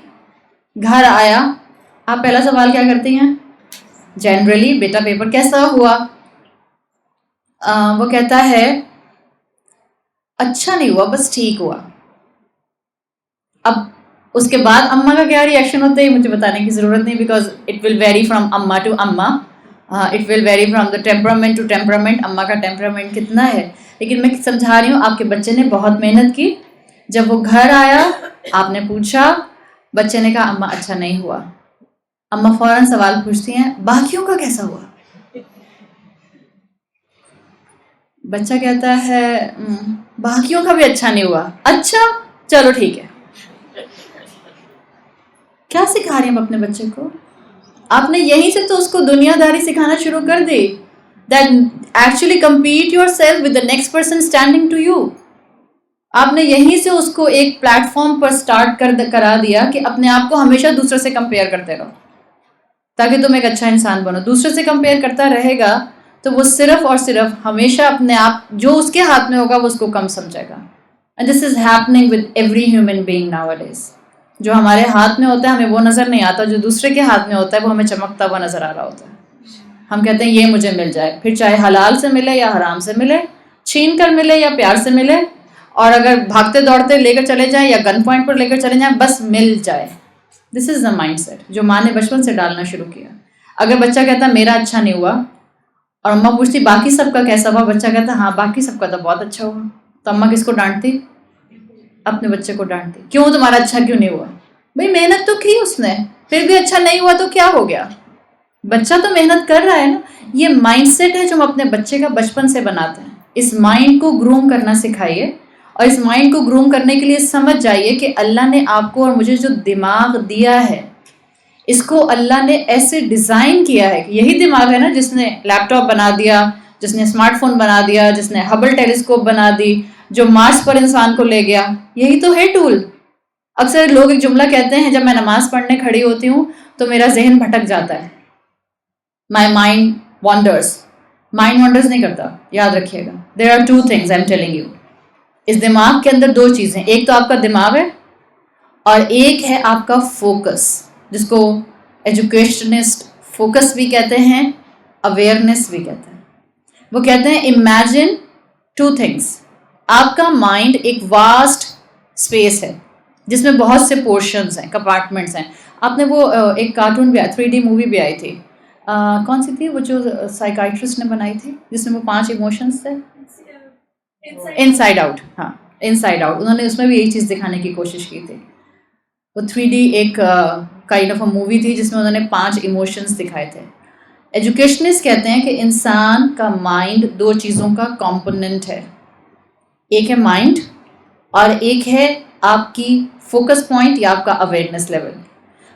گھر آیا، آپ پہلا سوال کیا کرتی ہیں؟ جنرلی بیٹا پیپر کیسا ہوا؟ وہ کہتا ہے اچھا نہیں ہوا، بس ٹھیک ہوا. اب اس کے بعد اماں کا کیا ری ایکشن ہوتا ہے مجھے بتانے کی ضرورت نہیں، because it will vary from اماں ٹو اماں، it will vary from the temperament to temperament, اماں کا ٹیمپرامنٹ کتنا ہے. لیکن میں سمجھا رہی ہوں آپ کے بچے نے بہت محنت کی، جب وہ گھر آیا آپ نے پوچھا، بچے نے کہا اماں اچھا نہیں ہوا. اماں فوراً سوال پوچھتی ہیں باقیوں کا کیسا ہوا؟ بچہ کہتا ہے باقیوں کا بھی اچھا نہیں ہوا. اچھا چلو ٹھیک ہے. کیا سکھا رہی ہیں ہم اپنے بچے کو؟ آپ نے یہیں سے تو اس کو دنیا داری سکھانا شروع کر دی. That actually compete yourself with the next person standing to you. آپ نے یہیں سے اس کو ایک پلیٹ فارم پر سٹارٹ کرا دیا کہ اپنے آپ کو ہمیشہ دوسرے سے کمپیئر کرتے رہو تاکہ تم ایک اچھا انسان بنو. دوسرے سے کمپیئر کرتا رہے گا تو وہ صرف اور صرف ہمیشہ اپنے آپ جو اس کے ہاتھ میں ہوگا وہ اس کو کم سمجھے گا. And this is happening with every human being nowadays. جو ہمارے ہاتھ میں ہوتا ہے ہمیں وہ نظر نہیں آتا، جو دوسرے کے ہاتھ میں ہوتا ہے وہ ہمیں چمکتا ہوا نظر آ رہا ہوتا ہے. ہم کہتے ہیں یہ مجھے مل جائے، پھر چاہے حلال سے ملے یا حرام سے ملے، چھین کر ملے یا پیار سے ملے، اور اگر بھاگتے دوڑتے لے کر چلے جائیں یا گن پوائنٹ پر لے کر چلے جائیں، بس مل جائے. دس از دا مائنڈ سیٹ جو ماں نے بچپن سے ڈالنا شروع کیا. اگر بچہ کہتا میرا اچھا نہیں ہوا اور اماں پوچھتی باقی سب کا کیسا ہوا، بچہ کہتا ہاں باقی سب کا تو بہت اچھا ہوا. تو اماں کس کو ڈانٹتی؟ اپنے بچے کو ڈانٹتی. کیوں تمہارا اچھا کیوں نہیں ہوا؟ بھائی محنت تو کی اس نے, پھر بھی اچھا نہیں ہوا تو کیا ہو گیا؟ بچہ تو محنت کر رہا ہے نا. یہ مائنڈ سیٹ ہے جو ہم اپنے بچے کا بچپن سے بناتے ہیں. اس مائنڈ کو گروم کرنا سکھائیے, اور اس مائنڈ کو گروم کرنے کے لیے سمجھ جائیے کہ اللہ نے آپ کو اور مجھے جو دماغ دیا ہے, اس کو اللہ نے ایسے ڈیزائن کیا ہے. یہی دماغ ہے نا جس نے لیپ ٹاپ بنا دیا, جس نے اسمارٹ فون بنا دیا, جس نے ہبل ٹیلیسکوپ بنا دی, جو مارس پر انسان کو لے گیا. یہی تو ہے ٹول. اکثر لوگ ایک جملہ کہتے ہیں, جب میں نماز پڑھنے کھڑی ہوتی ہوں تو میرا ذہن بھٹک جاتا ہے. My mind وانڈرس. مائنڈ وانڈرس نہیں کرتا, یاد رکھیے گا. There are two things I am telling you. اس دماغ کے اندر دو چیزیں, ایک تو آپ کا دماغ ہے اور ایک ہے آپ کا فوکس, جس کو ایجوکیشنسٹ فوکس بھی کہتے ہیں, اویئرنیس بھی کہتے ہیں. وہ کہتے ہیں امیجن ٹو تھنگس. آپ کا مائنڈ ایک واسٹ اسپیس ہے جس میں بہت سے پورشنز ہیں, کمپارٹمنٹس ہیں. آپ نے وہ ایک کارٹون بھی آیا, 3D مووی بھی آئی تھی, کون سی تھی وہ جو سائیکائٹرسٹ نے بنائی تھی, جس میں وہ 5 ایموشنز تھے, انسائڈ آؤٹ. ہاں, انسائڈ آؤٹ. انہوں نے اس میں بھی یہی چیز دکھانے کی کوشش کی تھی. وہ 3D ایک کائنڈ آف اے مووی تھی جس میں انہوں نے 5 ایموشنز دکھائے تھے. ایجوکیشنسٹ کہتے ہیں کہ انسان کا مائنڈ 2 چیزوں کا کمپوننٹ ہے. ایک ہے مائنڈ اور ایک ہے آپ کی فوکس پوائنٹ یا آپ کا اویئرنیس لیول.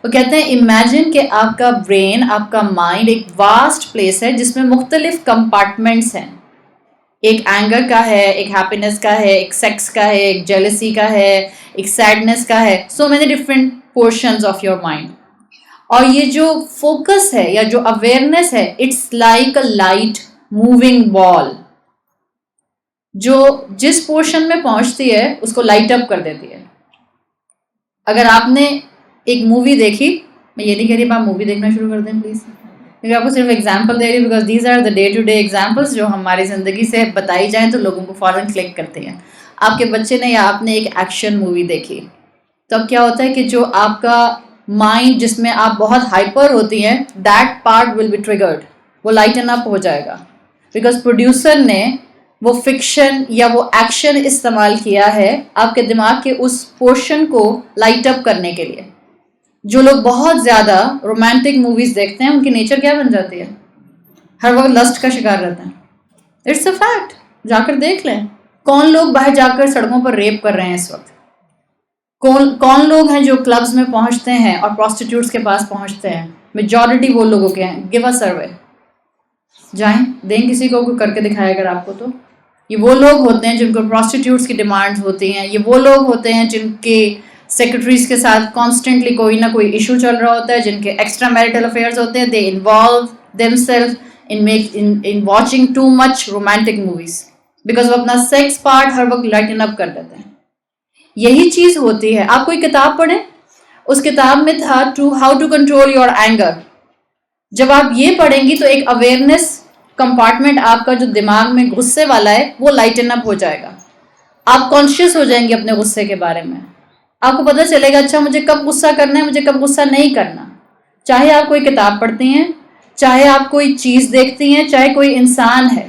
وہ کہتے ہیں امیجن کہ آپ کا برین, آپ کا مائنڈ ایک واسٹ پلیس ہے جس میں مختلف کمپارٹمنٹس ہیں. ایک اینگر کا ہے, ایک ہیپینس کا ہے, ایک سیکس کا ہے, ایک جیلسی کا ہے, ایک سیڈنس کا ہے. So many different portions of your mind. اور یہ جو فوکس ہے یا جو اویئرنیس ہے, it's like a light moving ball, جو جس پورشن میں پہنچتی ہے اس کو لائٹ اپ کر دیتی ہے. اگر آپ نے ایک مووی دیکھی, میں یہ نہیں کہہ رہی آپ مووی دیکھنا شروع کر دیں پلیز, کیونکہ آپ کو صرف ایگزامپل دے رہی ہوں, because these are the day to day examples جو ہماری زندگی سے بتائی جائیں تو لوگوں کو فوراً کلک کرتے ہیں. آپ کے بچے نے یا آپ نے ایک ایکشن مووی دیکھی, تو اب کیا ہوتا ہے کہ جو آپ کا مائنڈ جس میں آپ بہت ہائپر ہوتی ہیں, that part will be triggered, وہ لائٹن اپ ہو جائے گا, بیکاز پروڈیوسر نے وہ فکشن یا وہ ایکشن استعمال کیا ہے آپ کے دماغ کے اس پورشن کو لائٹ اپ کرنے کے لیے. جو لوگ بہت زیادہ رومانٹک موویز دیکھتے ہیں ان کی نیچر کیا بن جاتی ہے, ہر وقت لسٹ کا شکار رہتے ہیں. اٹس اے فیکٹ, جا کر دیکھ لیں. کون لوگ باہر جا کر سڑکوں پر ریپ کر رہے ہیں اس وقت؟ کون لوگ ہیں جو کلبز میں پہنچتے ہیں اور پروسٹیٹیوٹس کے پاس پہنچتے ہیں؟ میجورٹی وہ لوگوں کے ہیں. گیو اے سروے, جائیں دیں کسی کو کر کے دکھائے اگر آپ کو تو. یہ وہ لوگ ہوتے ہیں جن کو پروسٹیٹیوٹس کی ڈیمانڈ ہوتی ہیں. یہ وہ لوگ ہوتے ہیں جن کے سیکرٹریز کے ساتھ کانسٹنٹلی کوئی نہ کوئی ایشو چل رہا ہوتا ہے, جن کے ایکسٹرا میرٹل افیئرز ہوتے ہیں. They involve them self in watching too much romantic movies because وہ اپنا سیکس پارٹ ہر وقت لائٹن اپ کر دیتے ہیں. یہی چیز ہوتی ہے. آپ کوئی کتاب پڑھیں, اس کتاب میں تھا how to control your anger. جب آپ یہ پڑھیں گی تو ایک اویئرنیس کمپارٹمنٹ آپ کا جو دماغ میں غصے والا ہے وہ لائٹن اپ ہو جائے گا. آپ کانشیس ہو جائیں گے اپنے غصے کے بارے میں. آپ کو پتہ چلے گا اچھا مجھے کب غصہ کرنا ہے, مجھے کب غصہ نہیں کرنا. چاہے آپ کوئی کتاب پڑھتی ہیں, چاہے آپ کوئی چیز دیکھتی ہیں, چاہے کوئی انسان ہے,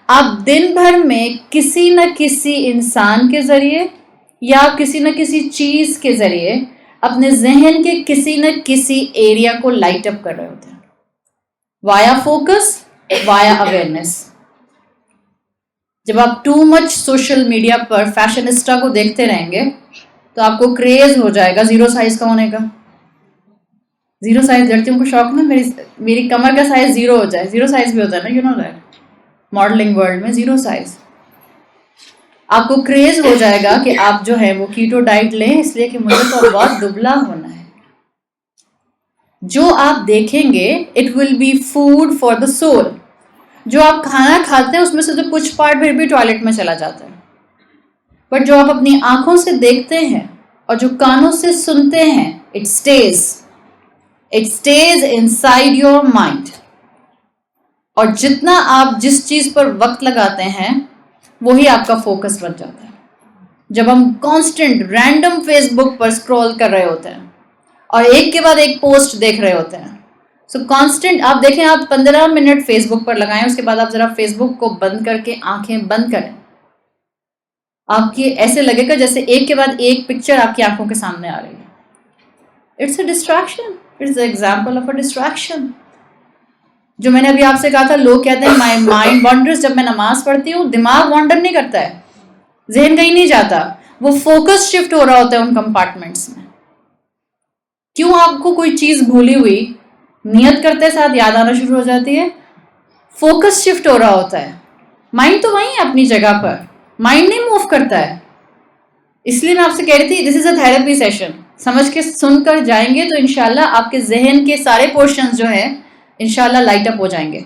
آپ دن بھر میں کسی نہ کسی انسان کے ذریعے یا کسی نہ کسی چیز کے ذریعے اپنے ذہن کے کسی نہ کسی ایریا کو لائٹ اپ کر رہے ہوتے ہیں, وایا فوکس, وایا اویئرنیس. جب آپ ٹو مچ سوشل میڈیا پر فیشنسٹا کو دیکھتے رہیں گے تو آپ کو کریز ہو جائے گا زیرو سائز کا ہونے کا. زیرو سائز لڑکیوں کو شوق نا, میری کمر کا سائز زیرو ہو جائے. زیرو سائز بھی ہوتا ہے نا, you know that, modelling world میں زیرو سائز. آپ کو کریز ہو جائے گا کہ آپ جو ہے وہ کیٹو ڈائٹ لیں, اس لیے کہ مجھے تو بہت دبلا ہونا ہے. جو آپ دیکھیں گے it will be food for the soul. جو آپ کھانا کھاتے ہیں اس میں سے تو کچھ پارٹ پھر بھی ٹوائلٹ میں چلا جاتا ہے, بٹ جو آپ اپنی آنکھوں سے دیکھتے ہیں اور جو کانوں سے سنتے ہیں it stays inside your mind. اور جتنا آپ جس چیز پر وقت لگاتے ہیں وہی آپ کا فوکس بن جاتا ہے. جب ہم کانسٹنٹ رینڈم فیس بک پر اسکرول کر رہے ہوتے ہیں اور ایک کے بعد ایک پوسٹ دیکھ رہے ہوتے ہیں, سو کانسٹنٹ آپ دیکھیں, آپ 15 منٹ فیس بک پر لگائیں, اس کے بعد آپ ذرا فیس بک کو بند کر کے آنکھیں بند کریں آپ کی ایسے لگے گا جیسے ایک کے بعد ایک پکچر آپ کی آنکھوں کے سامنے آ رہی ہے. It's a distraction, it's a example of a distraction. جو میں نے ابھی آپ سے کہا تھا, لوگ کہتے ہیں مائی مائنڈ وانڈرز. جب میں نماز پڑھتی ہوں دماغ وانڈر نہیں کرتا ہے, ذہن کہیں نہیں جاتا, وہ فوکس شفٹ ہو رہا ہوتا ہے ان کمپارٹمنٹس میں. کیوں آپ کو کوئی چیز بھولی ہوئی نیت کرتے ساتھ یاد آنا شروع ہو جاتی ہے؟ فوکس شفٹ ہو رہا ہوتا ہے. مائنڈ تو وہیں ہے اپنی جگہ پر, مائنڈ نہیں موو کرتا ہے. اس لیے میں آپ سے کہہ رہی تھی دس از اے تھراپی سیشن. سمجھ کے سن کر جائیں گے تو انشاءاللہ آپ کے ذہن کے سارے پورشنز جو ہیں انشاءاللہ لائٹ اپ ہو جائیں گے.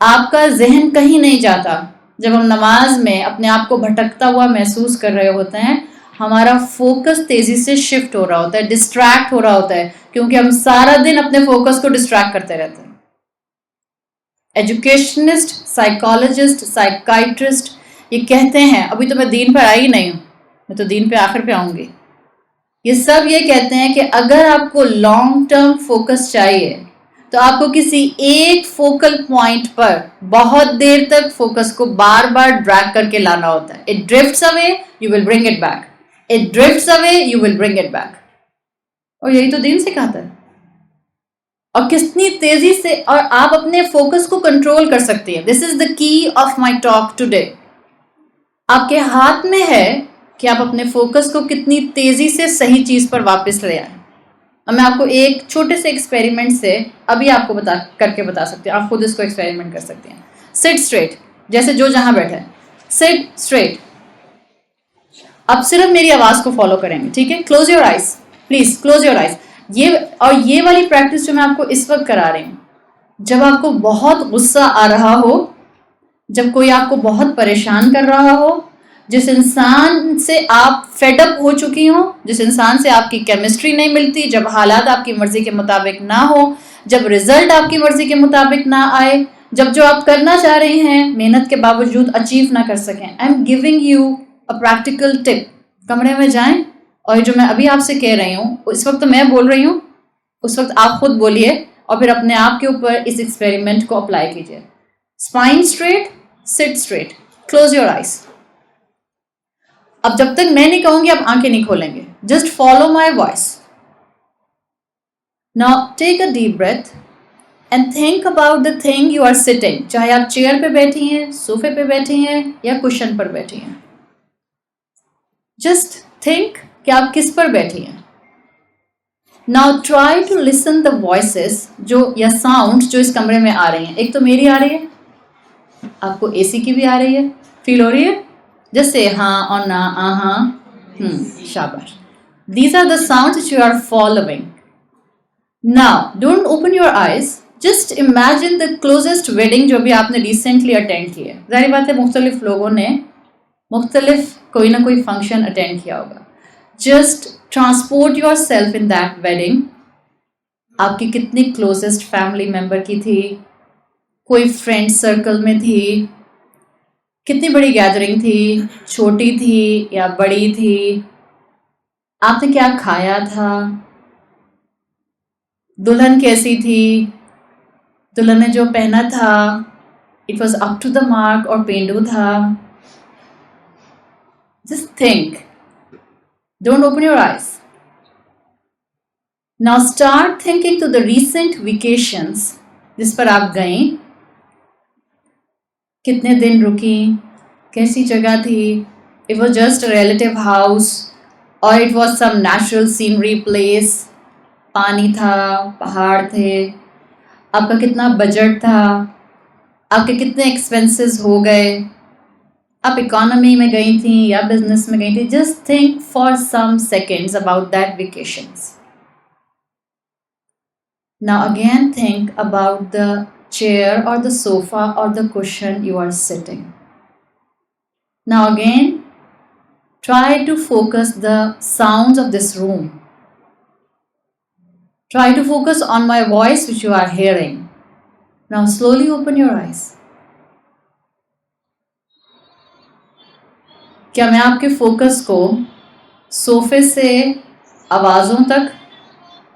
آپ کا ذہن کہیں نہیں جاتا. جب ہم نماز میں اپنے آپ کو بھٹکتا ہوا محسوس کر رہے ہوتے ہیں, ہمارا فوکس تیزی سے شفٹ ہو رہا ہوتا ہے, ڈسٹریکٹ ہو رہا ہوتا ہے, کیونکہ ہم سارا دن اپنے فوکس کو ڈسٹریکٹ کرتے رہتے ہیں. ایجوکیشنسٹ, سائیکالوجسٹ, سائیکائٹرسٹ یہ کہتے ہیں, ابھی تو میں دین پر آئی نہیں ہوں, میں تو دین پہ آخر پہ آؤں گی, یہ سب یہ کہتے ہیں کہ اگر آپ کو لانگ ٹرم فوکس چاہیے تو آپ کو کسی ایک فوکل پوائنٹ پر بہت دیر تک فوکس کو بار بار ڈریگ کر کے لانا ہوتا ہے. It drifts away, you will bring it back. It drifts away, you will bring it back. اور یہی تو دین سکھاتا ہے. اور کتنی تیزی سے اور آپ اپنے فوکس کو کنٹرول کر سکتے ہیں. دس از دا کی آف مائی ٹاک ٹوڈے. آپ کے ہاتھ میں ہے کہ آپ اپنے فوکس کو کتنی تیزی سے صحیح چیز پر واپس لے آئیں. اور میں آپ کو ایک چھوٹے سے ایکسپیریمنٹ سے ابھی آپ کو کر کے بتا سکتے ہیں. آپ خود اس کو ایکسپیریمنٹ کر سکتے ہیں. سٹ اسٹریٹ, جیسے جو جہاں بیٹھے ہیں, سٹ اسٹریٹ. اب صرف میری آواز کو فالو کریں گے, ٹھیک ہے؟ Close your eyes, please close your eyes. یہ والی پریکٹس جو میں آپ کو اس وقت کرا رہی ہوں, جب آپ کو بہت غصہ آ رہا ہو, جب کوئی آپ کو بہت پریشان کر رہا ہو, جس انسان سے آپ فیڈ اپ ہو چکی ہوں, جس انسان سے آپ کی کیمسٹری نہیں ملتی, جب حالات آپ کی مرضی کے مطابق نہ ہو, جب رزلٹ آپ کی مرضی کے مطابق نہ آئے, جب جو آپ کرنا چاہ رہے ہیں محنت کے باوجود اچیو نہ کر سکیں. I am giving you a practical tip. کمرے میں جائیں اور جو میں ابھی آپ سے کہہ رہی ہوں, اس وقت میں بول رہی ہوں, اس وقت آپ خود بولیے اور پھر اپنے آپ کے اوپر اس ایکسپیریمنٹ کو اپلائی کیجیے. اسپائن اسٹریٹ, سٹ اسٹریٹ, کلوز یور آئیز. اب جب تک میں نہیں کہوں گی آپ آنکھیں نہیں کھولیں گے. Just follow my voice. Now take a deep breath and think about the thing you are sitting. چاہے آپ چیئر پہ بیٹھی ہیں, صوفے پہ بیٹھی ہیں یا کشن پر بیٹھی ہیں. جسٹ تھنک کہ آپ کس پر بیٹھی ہیں. Now try to listen the voices جو یا ساؤنڈ جو اس کمرے میں آ رہی ہیں. ایک تو میری آ رہی ہے, آپ کو اے سی کی بھی آ رہی ہے, فیل ہو رہی ہے جیسے ہاں اور نہ, ہاں, شاباش. These are the sound which you are following. Now don't open your eyes, just imagine the closest wedding جو بھی آپ نے ریسنٹلی اٹینڈ کی ہے. ظاہر بات ہے مختلف لوگوں نے مختلف کوئی نہ کوئی فنکشن اٹینڈ کیا ہوگا. Just transport your self in that wedding. آپ کی کتنی کلوزسٹ فیملی ممبر کی تھی, کوئی فرینڈ سرکل میں تھی, کتنی بڑی گیدرنگ تھی, چھوٹی تھی یا بڑی تھی, آپ نے کیا کھایا تھا, دلہن کیسی تھی, دلہن نے جو پہنا تھا it was up to the mark اور پینڈو تھا. Just think, don't open your eyes. Now start thinking to the recent vacations جس پر آپ گئیں, کتنے دن رکی, کیسی جگہ تھی. It was just relative house اور it was some natural scenery place. پانی تھا, پہاڑ تھے, آپ کا کتنا بجٹ تھا, آپ کے کتنے ایکسپینسز ہو گئے, آپ اکانومی میں گئی تھیں یا بزنس میں گئی تھیں. Just think for some seconds about that vacations. Now again think about the chair or the sofa or the cushion you are sitting. Now again try to focus the sounds of this room. Try to focus on my voice which you are hearing. Now slowly open your eyes. کیا میں آپ کے focus کو صوفے سے آوازوں تک,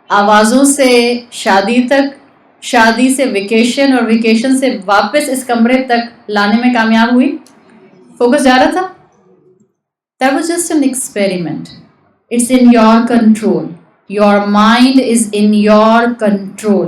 آوازوں سے شادی تک, شادی سے ویکیشن اور ویکیشن سے واپس اس کمرے تک لانے میں کامیاب ہوئی؟ فوکس جا رہا تھا؟ That was just an experiment. It's in your control. Your mind is in your control.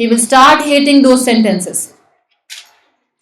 He will start hating those sentences.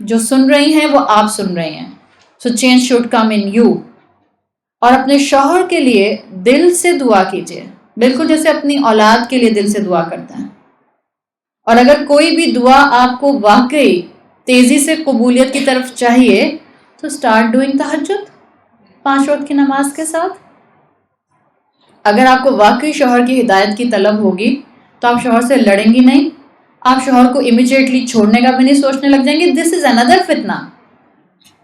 جو سن رہی ہیں وہ آپ سن رہی ہیں. So change should come in you. اور اپنے شوہر کے لیے دل سے دعا کیجیے، بالکل جیسے اپنی اولاد کے لیے دل سے دعا کرتے ہیں. اور اگر کوئی بھی دعا آپ کو واقعی تیزی سے قبولیت کی طرف چاہیے تو اسٹارٹ ڈوئنگ تہجد 5 وقت کی نماز کے ساتھ. اگر آپ کو واقعی شوہر کی ہدایت کی طلب ہوگی تو آپ شوہر سے لڑیں گی نہیں، آپ شوہر کو امیجیٹلی چھوڑنے کا بھی نہیں سوچنے لگ جائیں گے. دس از اندر فتنہ.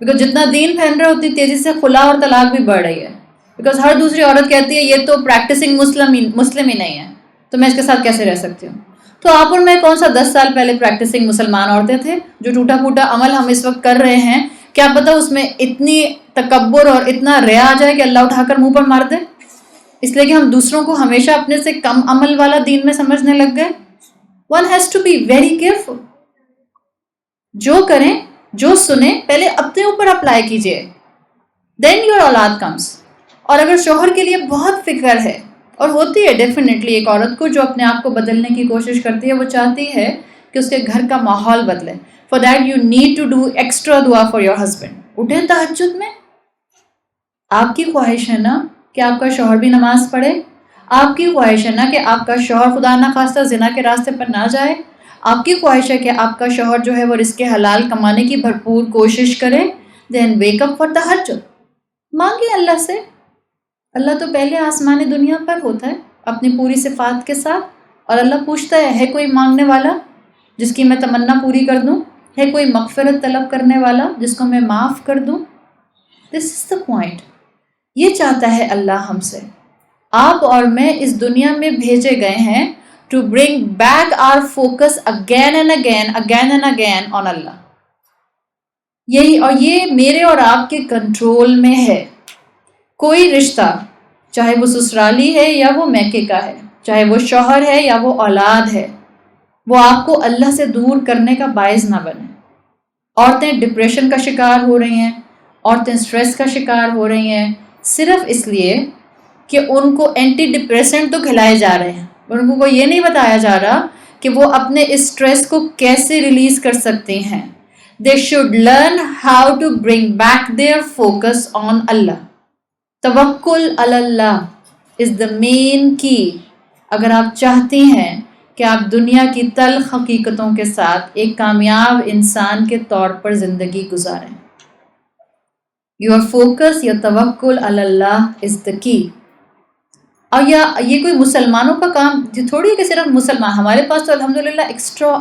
بیکاز جتنا دین پھیل رہا ہے اتنی تیزی سے خلا اور طلاق بھی بڑھ رہی ہے. بیکاز ہر دوسری عورت کہتی ہے یہ تو پریکٹسنگ مسلم ہی نہیں ہے، تو میں اس کے ساتھ کیسے رہ سکتی ہوں. تو آپ اور میں کون سا 10 سال پہلے پریکٹسنگ مسلمان عورتیں تھے؟ جو ٹوٹا پھوٹا عمل ہم اس وقت کر رہے ہیں، کیا پتہ اس میں اتنی تکبر اور اتنا ریا آ جائے کہ اللہ اٹھا کر منہ پر مار دے، اس لیے کہ ہم دوسروں کو ہمیشہ اپنے سے کم عمل والا دین میں سمجھنے لگ گئے. One has to be very careful. جو کریں، جو سنیں، پہلے اپنے اوپر اپلائی کیجیے، دین یور اولاد کمس. اور اگر شوہر کے لیے بہت فکر ہے، اور ہوتی ہے ڈیفینیٹلی ایک عورت کو جو اپنے آپ کو بدلنے کی کوشش کرتی ہے، وہ چاہتی ہے کہ اس کے گھر کا ماحول بدلے. For that you need to do extra دعا فار یور ہسبینڈ. اٹھیں تہجد میں. آپ کی خواہش ہے نا کہ آپ کا شوہر بھی نماز پڑھے، آپ کی خواہش ہے نا کہ آپ کا شوہر خدا نخواستہ زنا کے راستے پر نہ جائے، آپ کی خواہش ہے کہ آپ کا شوہر جو ہے وہ رزق حلال کمانے کی بھرپور کوشش کرے. دین ویک اپ فار تہجد. مانگے اللہ سے. اللہ تو پہلے آسمان دنیا پر ہوتا ہے اپنی پوری صفات کے ساتھ، اور اللہ پوچھتا ہے کوئی مانگنے والا جس کی میں تمنا پوری کر دوں؟ ہے کوئی مغفرت طلب کرنے والا جس کو میں معاف کر دوں؟ دس از دا پوائنٹ. یہ چاہتا ہے اللہ ہم سے. آپ اور میں اس دنیا میں بھیجے گئے ہیں to bring back our focus again and again on Allah. یہی، اور یہ میرے اور آپ کے کنٹرول میں ہے. کوئی رشتہ، چاہے وہ سسرالی ہے یا وہ میکے کا ہے، چاہے وہ شوہر ہے یا وہ اولاد ہے، وہ آپ کو اللہ سے دور کرنے کا باعث نہ بنے. عورتیں ڈپریشن کا شکار ہو رہی ہیں، عورتیں سٹریس کا شکار ہو رہی ہیں صرف اس لیے کہ ان کو اینٹی ڈپریسنٹ تو کھلائے جا رہے ہیں، اور ان کو یہ نہیں بتایا جا رہا کہ وہ اپنے اس سٹریس کو کیسے ریلیز کر سکتے ہیں. They should learn how to bring back their focus on Allah. توکل علی اللہ از دا مین کی. اگر آپ چاہتی ہیں کہ آپ دنیا کی تلخ حقیقتوں کے ساتھ ایک کامیاب انسان کے طور پر زندگی گزاریں، یور فوکس، یور توکل علی اللہ از دا کی. اور یہ کوئی مسلمانوں کا کام تھوڑی ہے کہ صرف مسلمان. ہمارے پاس تو الحمدللہ extra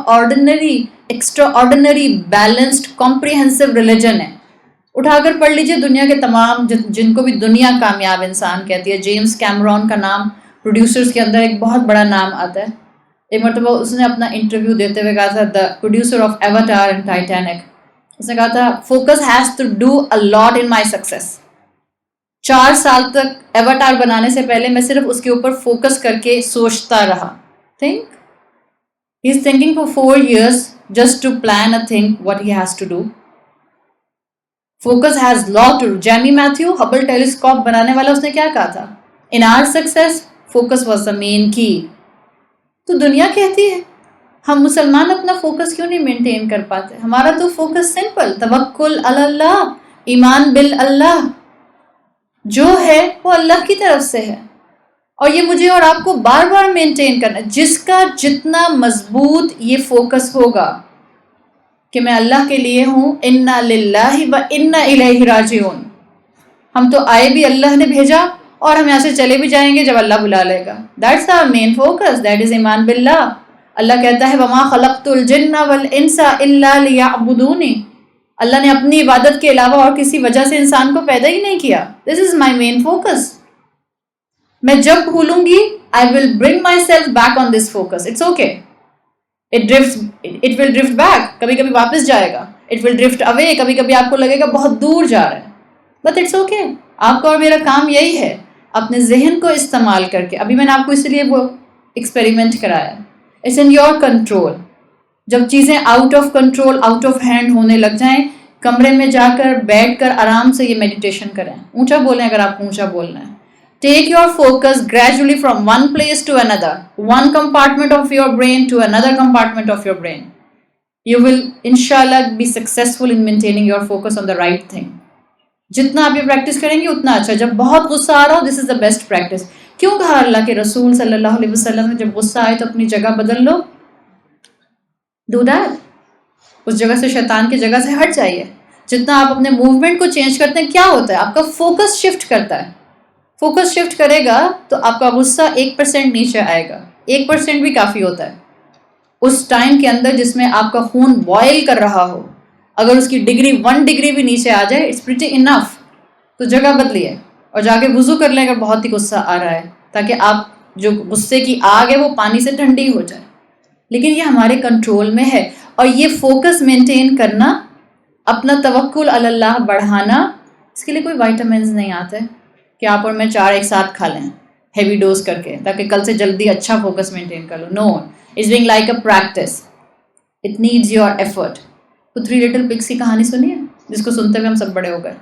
ordinary balanced comprehensive religion ہے. اٹھا کر پڑھ لیجئے دنیا کے تمام جن کو بھی دنیا کامیاب انسان کہتی ہے. جیمز کیمرون کا نام پروڈیوسرز کے اندر ایک بہت بڑا نام آتا ہے. ایک مرتبہ اس نے اپنا انٹرویو دیتے ہوئے کہا تھا، the producer of Avatar and Titanic, اس نے کہا تھا focus has to do a lot in my success. 4 سال تک ایواتار بنانے سے پہلے میں صرف اس کے اوپر فوکس کر کے سوچتا رہا. He is thinking for 4 years just to plan a thing what he has to do. Focus has lot to do. Jamie Matthew Hubble telescope بنانے والا، اس نے کیا کہا تھا؟ In our success focus was the main key. تو دنیا کہتی ہے ہم مسلمان اپنا فوکس کیوں نہیں مینٹین کر پاتے؟ ہمارا تو فوکس سمپل، توکل علی اللہ، ایمان باللہ، جو ہے وہ اللہ کی طرف سے ہے. اور یہ مجھے اور آپ کو بار بار مینٹین کرنا ہے. جس کا جتنا مضبوط یہ فوکس ہوگا کہ میں اللہ کے لیے ہوں، انا للہ و انا الیہ راجعون، ہم تو آئے بھی اللہ نے بھیجا اور ہم یہاں سے چلے بھی جائیں گے جب اللہ بلا لے گا. That's our main focus, that is ایمان باللہ. اللہ کہتا ہے وما خلقت الجن والانس الا لیعبدون. اللہ نے اپنی عبادت کے علاوہ اور کسی وجہ سے انسان کو پیدا ہی نہیں کیا. دس از مائی مین فوکس. میں جب بھولوں گی I will bring myself back on this focus. It's okay. It will drift back. کبھی کبھی واپس جائے گا. It will drift away. کبھی کبھی آپ کو لگے گا بہت دور جا رہا ہے. But it's okay. آپ کا اور میرا کام یہی ہے، اپنے ذہن کو استعمال کر کے. ابھی میں نے آپ کو اس لیے وہ ایکسپیریمنٹ کرایا. It's in your control. جب چیزیں out of control, out of hand ہونے لگ جائیں، کمرے میں جا کر بیٹھ کر آرام سے یہ میڈیٹیشن کریں. اونچا بولیں اگر آپ کو اونچا بولنا ہے. Take your focus gradually from one place to another, one compartment of your brain to another compartment of your brain. You will inshallah be successful in maintaining your focus on the right thing. جتنا آپ یہ practice کریں گے اتنا اچھا. جب بہت غصہ آ رہا ہو دس از دا بیسٹ پریکٹس. کیوں کہا اللہ کے رسول صلی اللہ علیہ وسلم نے جب غصہ آئے تو اپنی جگہ بدل لو؟ Do that. اس جگہ سے شیطان کی جگہ سے ہٹ جائیے. جتنا آپ اپنے موومنٹ کو چینج کرتے ہیں کیا ہوتا ہے؟ آپ کا فوکس شفٹ کرتا ہے. فوکس شفٹ کرے گا تو آپ کا غصہ 1% نیچے آئے گا. 1% بھی کافی ہوتا ہے اس ٹائم کے اندر جس میں آپ کا خون بوائل کر رہا ہو. اگر اس کی ڈگری 1 ڈگری بھی نیچے آ جائے اٹس پریٹی انف. تو جگہ بدلیے اور جا کے وضو کر لیں اگر بہت ہی غصہ آ رہا ہے, تاکہ آپ جو غصے کی آگ ہے وہ پانی سے ٹھنڈی ہو جائے. لیکن یہ ہمارے کنٹرول میں ہے. اور یہ فوکس مینٹین کرنا, اپنا توکل علی اللہ بڑھانا, اس کے لیے کوئی وائٹامنز نہیں آتے کہ آپ اور میں 4 ایک ساتھ کھا لیں ہیوی ڈوز کر کے تاکہ کل سے جلدی اچھا فوکس مینٹین کر لو. No, it's being like a practice. It needs your effort. تو 3 لٹل پگس کی کہانی سنی ہے جس کو سنتے ہوئے ہم سب بڑے ہو گئے.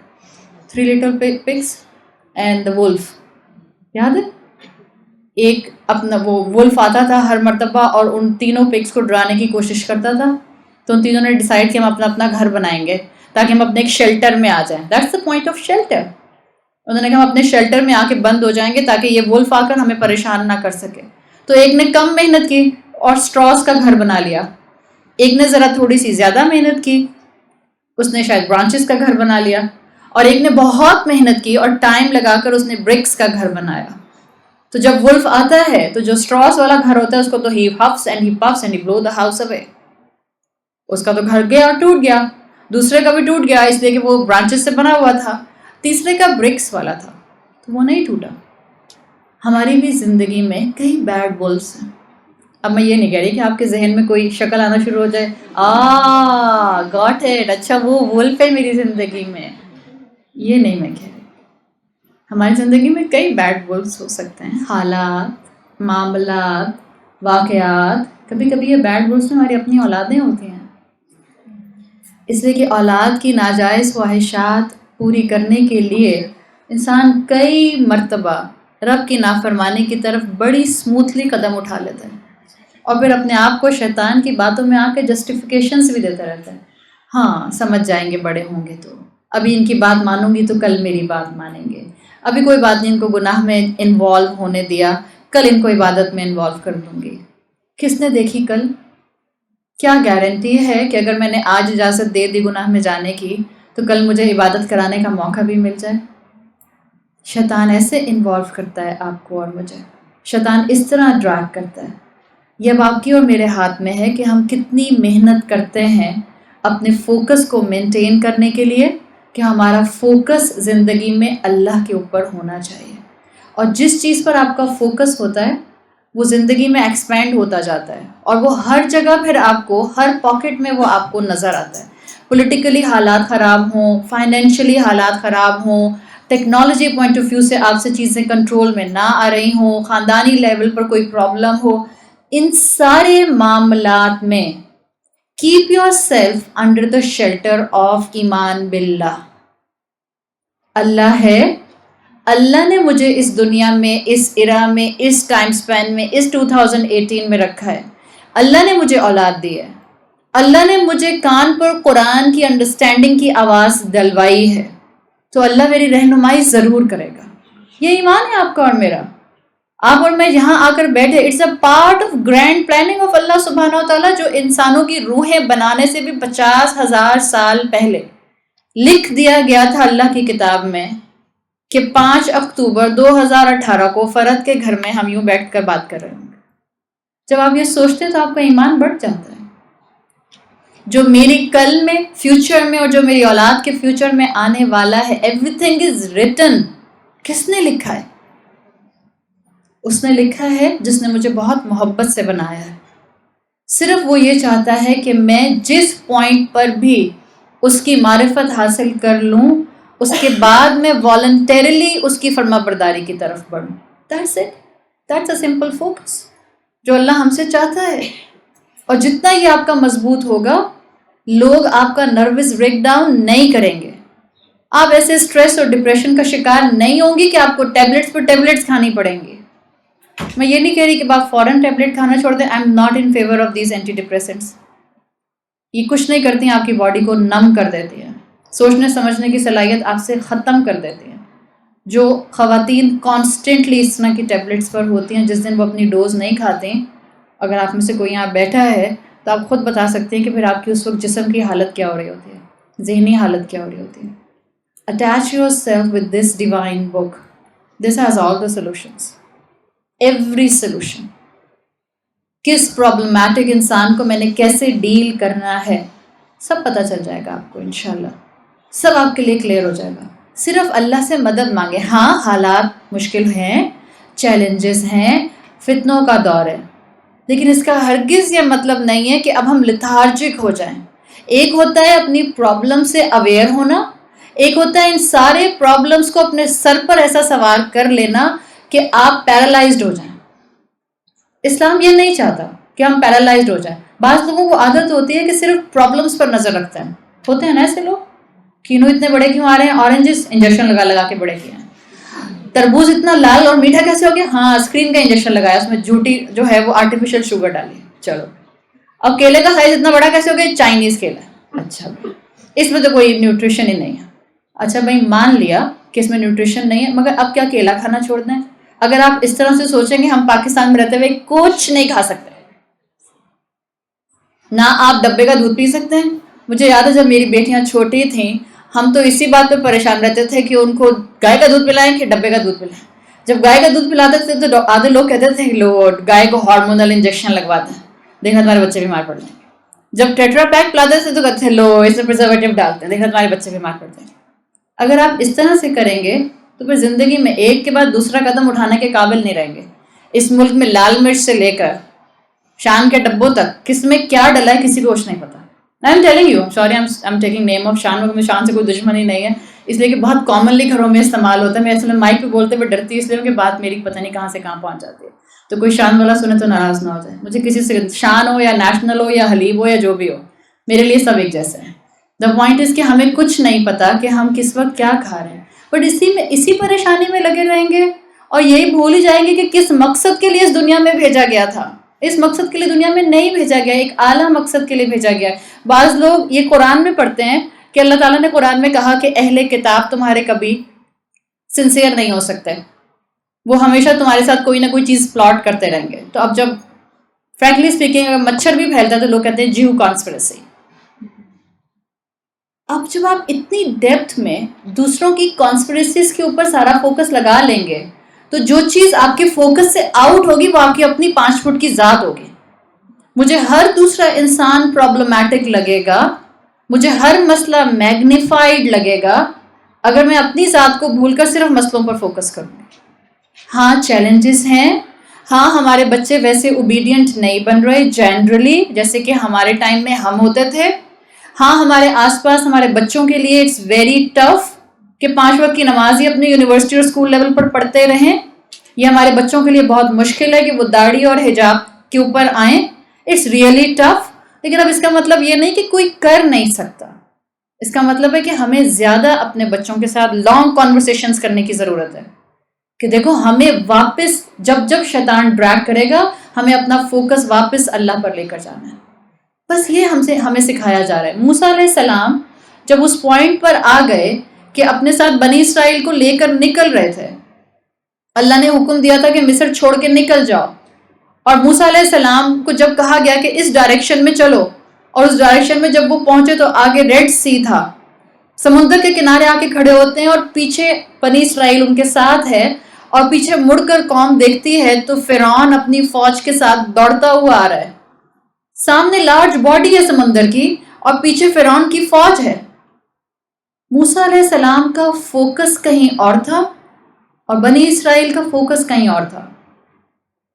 3 little pigs and the wolf, یاد ہے؟ ایک اپنا وہ وولف آتا تھا ہر مرتبہ اور ان تینوں پگس کو ڈرانے کی کوشش کرتا تھا. تو ان تینوں نے ڈیسائیڈ کہ ہم اپنا اپنا گھر بنائیں گے تاکہ ہم اپنے ایک شیلٹر میں آ جائیں. That's the point of shelter. انہوں نے کہا ہم اپنے شیلٹر میں آ کے بند ہو جائیں گے تاکہ یہ وولف آ کر ہمیں پریشان نہ کر سکے. تو ایک نے کم محنت کی اور اسٹراس کا گھر بنا لیا. ایک نے ذرا تھوڑی سی زیادہ محنت کی, اس نے شاید برانچز کا گھر بنا لیا. اور ایک نے بہت محنت کی اور ٹائم لگا کر اس نے برکس کا گھر بنایا. تو جب وولف آتا ہے تو جو اسٹراس والا گھر ہوتا ہے اس کو تو he huffs and he puffs and he blow the house away. اس کا تو گھر گیا اور ٹوٹ گیا. دوسرے کا بھی ٹوٹ گیا اس لیے کہ وہ برانچز سے بنا ہوا تھا. تیسرے کا برکس والا تھا تو وہ نہیں ٹوٹا. ہماری بھی زندگی میں کئی بیڈ وولفس ہیں. اب میں یہ نہیں کہہ رہی کہ آپ کے ذہن میں کوئی شکل آنا شروع ہو جائے, گاٹ اٹ, اچھا وہ وولف ہے میری زندگی میں. یہ نہیں میں کہہ رہی. ہماری زندگی میں کئی بیڈ وولفس ہو سکتے ہیں, حالات, معاملات, واقعات. کبھی کبھی یہ بیڈ وولفس میں ہماری اپنی اولادیں ہوتی ہیں, اس لیے کہ اولاد کی ناجائز خواہشات پوری کرنے کے لیے انسان کئی مرتبہ رب کی نافرمانی کی طرف بڑی اسموتھلی قدم اٹھا لیتا ہے اور پھر اپنے آپ کو شیطان کی باتوں میں آ کے جسٹیفیکیشنس بھی دیتا رہتا ہے. ہاں سمجھ جائیں گے بڑے ہوں گے تو, ابھی ان کی بات مانوں گی تو کل میری بات مانیں گے, ابھی کوئی بات نہیں ان کو گناہ میں انوالو ہونے دیا, کل ان کو عبادت میں انوالو کر دوں گی. کس نے دیکھی کل؟ کیا گارنٹی ہے کہ اگر میں نے آج اجازت دے دی گناہ میں جانے کی تو کل مجھے عبادت کرانے کا موقع بھی مل جائے؟ شیطان ایسے انوالو کرتا ہے آپ کو اور مجھے, شیطان اس طرح ڈریگ کرتا ہے. یہ اب آپ کی اور میرے ہاتھ میں ہے کہ ہم کتنی محنت کرتے ہیں اپنے فوکس کو مینٹین کرنے کے لیے کہ ہمارا فوکس زندگی میں اللہ کے اوپر ہونا چاہیے. اور جس چیز پر آپ کا فوکس ہوتا ہے وہ زندگی میں ایکسپینڈ ہوتا جاتا ہے اور وہ ہر جگہ پھر آپ کو, ہر پاکٹ میں وہ آپ کو نظر آتا ہے. پولیٹیکلی حالات خراب ہوں, فائنینشلی حالات خراب ہوں, ٹیکنالوجی پوائنٹ آف ویو سے آپ سے چیزیں کنٹرول میں نہ آ رہی ہوں, خاندانی لیول پر کوئی پرابلم ہو, ان سارے معاملات میں keep your self under the shelter of ایمان باللہ. اللہ ہے, اللہ نے مجھے اس دنیا میں, اس ایرا میں, اس ٹائم سپین میں, اس 2018 میں رکھا ہے. اللہ نے مجھے اولاد دی ہے, اللہ نے مجھے کان پر قرآن کی انڈرسٹینڈنگ کی آواز دلوائی ہے, تو اللہ میری رہنمائی ضرور کرے گا. یہ ایمان ہے آپ کا اور میرا. آپ اور میں یہاں آ کر بیٹھے, it's a part of grand planning of Allah سبحانہ و تعالیٰ, جو انسانوں کی روحیں بنانے سے بھی 50,000 سال پہلے لکھ دیا گیا تھا اللہ کی کتاب میں کہ 5 اکتوبر 2018 کو فرد کے گھر میں ہم یوں بیٹھ کر بات کر رہے ہوں گے. جب آپ یہ سوچتے ہیں تو آپ کا ایمان بڑھ جاتا ہے. جو میری کل میں, فیوچر میں, اور جو میری اولاد کے فیوچر میں آنے والا ہے, ایوری تھنگ از ریٹن. کس نے لکھا ہے؟ اس نے لکھا ہے جس نے مجھے بہت محبت سے بنایا ہے. صرف وہ یہ چاہتا ہے کہ میں جس پوائنٹ پر بھی اس کی معرفت حاصل کر لوں اس کے بعد میں والنٹیرلی اس کی فرما برداری کی طرف بڑھوں. That's it. That's a simple focus جو اللہ ہم سے چاہتا ہے. اور جتنا یہ آپ کا مضبوط ہوگا, لوگ آپ کا نروس بریک ڈاؤن نہیں کریں گے. آپ ایسے اسٹریس اور ڈپریشن کا شکار نہیں ہوں گی کہ آپ کو ٹیبلٹس پر ٹیبلٹس کھانی پڑیں گی. میں یہ نہیں کہہ رہی کہ آپ فوراً ٹیبلٹ کھانا چھوڑ دیں. I am not in favour of these antidepressants. یہ کچھ نہیں کرتی ہیں، آپ کی باڈی کو نم کر دیتی ہیں، سوچنے سمجھنے کی صلاحیت آپ سے ختم کر دیتی ہیں. جو خواتین کانسٹنٹلی اس طرح کی ٹیبلٹس پر ہوتی ہیں، جس دن وہ اپنی ڈوز نہیں کھاتی، اگر آپ میں سے کوئی یہاں بیٹھا ہے تو آپ خود بتا سکتے ہیں کہ پھر آپ کی اس وقت جسم کی حالت کیا ہو رہی ہوتی ہے، ذہنی حالت کیا ہو رہی ہوتی ہے. Attach yourself with this divine book. This has all the solutions. Every solution. کس پرابلمٹک انسان کو میں نے کیسے ڈیل کرنا ہے، سب پتہ چل جائے گا آپ کو انشاءاللہ. سب آپ کے لیے کلیئر ہو جائے گا. صرف اللہ سے مدد مانگے. ہاں حالات مشکل ہیں، چیلنجز ہیں، فتنوں کا دور ہے، لیکن اس کا ہرگز یہ مطلب نہیں ہے کہ اب ہم لتھارجک ہو جائیں. ایک ہوتا ہے اپنی پرابلم سے اویئر ہونا، ایک ہوتا ہے ان سارے پرابلمس کو اپنے سر پر ایسا سوار کر لینا کہ آپ پیرالائزڈ ہو جائیں. اسلام یہ نہیں چاہتا کہ ہم پیرالائزڈ ہو جائیں. بعض لوگوں کو عادت ہوتی ہے کہ صرف پرابلمس پر نظر رکھتے ہیں. ہوتے ہیں نا ایسے لوگ، کینو اتنے بڑے کیوں آ رہے ہیں، اورنجز انجیکشن لگا لگا کے بڑے کیے ہیں. تربوز اتنا لال اور میٹھا کیسے ہو گیا، ہاں اسکرین کا انجیکشن لگایا، اس میں جھوٹی جو ہے وہ آرٹیفیشیل شوگر ڈالی. چلو اب کیلے کا سائز اتنا بڑا کیسے ہو گیا، چائنیز کیلا. اچھا اس میں تو کوئی نیوٹریشن ہی نہیں ہے. اچھا بھائی مان لیا کہ اس میں نیوٹریشن نہیں ہے، مگر اب کیا کیلا کھانا چھوڑ دیں؟ اگر آپ اس طرح سے سوچیں گے ہم پاکستان میں رہتے ہوئے کچھ نہیں کھا سکتے، نہ آپ ڈبے کا دودھ پی سکتے ہیں. مجھے یاد ہے جب میری بیٹیاں چھوٹی تھیں ہم تو اسی بات پہ پریشان رہتے تھے کہ ان کو گائے کا دودھ پلائیں کہ ڈبے کا دودھ پلائیں. جب گائے کا دودھ پلاتے تھے تو آدھے لوگ کہتے تھے کہ لو گائے کو ہارمونل انجیکشن لگواتے ہیں، دیکھا تمہارے بچے بیمار پڑ جائیں گے. جب ٹیٹرا پیک پلاتے تھے تو کہتے تھے لو اس میں پرزرویٹو ڈالتے ہیں، دیکھا تمہارے بچے بیمار پڑ جائیں گے. اگر آپ اس طرح سے کریں گے تو پھر زندگی میں ایک کے بعد دوسرا قدم اٹھانے کے قابل نہیں رہیں گے. اس ملک میں لال مرچ سے لے کر شان کے ڈبوں تک کس میں کیا ڈلا ہے کسی کو کچھ نہیں پتا. آئی am telling you, sorry I am taking name of شان، میں شان سے کوئی دشمنی نہیں ہے، اس لیے کہ بہت کامنلی گھروں میں استعمال ہوتا ہے. میں اصل میں مائک پہ بولتے ہوئے ڈرتی اس لیے کہ بات میری پتہ نہیں کہاں سے کہاں پہنچ جاتی ہے، تو کوئی شان والا سنے تو ناراض نہ ہو جائے. مجھے کسی سے شان ہو یا نیشنل ہو یا حلیب ہو یا جو بھی ہو، میرے لیے سب ایک جیسے ہیں. دا پوائنٹ از کہ ہمیں کچھ نہیں پتا کہ ہم کس وقت کیا کھا رہے ہیں، بٹ اسی پریشانی میں لگے رہیں گے اور یہی بھول ہی جائیں گے کہ کس مقصد کے لیے اس دنیا میں بھیجا گیا تھا. اس مقصد کے لیے دنیا میں نہیں بھیجا گیا، ایک اعلیٰ مقصد کے لیے بھیجا گیا. بعض لوگ یہ قرآن میں پڑھتے ہیں کہ اللہ تعالیٰ نے قرآن میں کہا کہ اہل کتاب تمہارے کبھی سنسیئر نہیں ہو سکتے، وہ ہمیشہ تمہارے ساتھ کوئی نہ کوئی چیز پلاٹ کرتے رہیں گے. تو اب جب فرینکلی اسپیکنگ اگر مچھر بھی پھیلتا ہے تو لوگ کہتے ہیں جیو کانسپریسی. اب جب آپ اتنی ڈیپتھ میں دوسروں کی کانسپریسیز کے اوپر سارا فوکس لگا لیں گے تو جو چیز آپ کے فوکس سے آؤٹ ہوگی وہ آپ کی اپنی 5 فٹ کی ذات ہوگی. مجھے ہر دوسرا انسان پرابلمٹک لگے گا، مجھے ہر مسئلہ میگنیفائڈ لگے گا اگر میں اپنی ذات کو بھول کر صرف مسئلوں پر فوکس کروں. ہاں چیلنجز ہیں، ہاں ہمارے بچے ویسے اوبیڈینٹ نہیں بن رہے جنرلی جیسے کہ ہمارے ٹائم میں ہم ہوتے تھے. ہاں ہمارے آس پاس ہمارے بچوں کے لیے اٹس ویری ٹف کہ 5 وقت کی نماز ہی اپنی یونیورسٹی اور اسکول لیول پر پڑھتے رہیں. یہ ہمارے بچوں کے لیے بہت مشکل ہے کہ وہ داڑھی اور حجاب کے اوپر آئیں. It's really tough. لیکن اب اس کا مطلب یہ نہیں کہ کوئی کر نہیں سکتا، اس کا مطلب ہے کہ ہمیں زیادہ اپنے بچوں کے ساتھ لانگ کانورسیشنز کرنے کی ضرورت ہے کہ دیکھو ہمیں واپس جب شیطان ڈریگ کرے گا ہمیں اپنا فوکس واپس اللہ پر لے کر جانا ہے. بس یہ ہمیں سکھایا جا رہا ہے. موسیٰ علیہ السلام جب اس پوائنٹ پر آ گئے کہ اپنے ساتھ بنی اسرائیل کو لے کر نکل رہے تھے، اللہ نے حکم دیا تھا کہ مصر چھوڑ کے نکل جاؤ، اور موسیٰ علیہ السلام کو جب کہا گیا کہ اس ڈائریکشن میں چلو، اور اس ڈائریکشن میں جب وہ پہنچے تو آگے ریڈ سی تھا، سمندر کے کنارے آ کے کھڑے ہوتے ہیں اور پیچھے بنی اسرائیل ان کے ساتھ ہے، اور پیچھے مڑ کر قوم دیکھتی ہے تو فرعون اپنی فوج کے ساتھ دوڑتا ہوا آ رہا ہے. سامنے لارج باڈی ہے سمندر کی اور پیچھے فرعون کی فوج ہے. موسیٰ علیہ السلام کا فوکس کہیں اور تھا اور بنی اسرائیل کا فوکس کہیں اور تھا.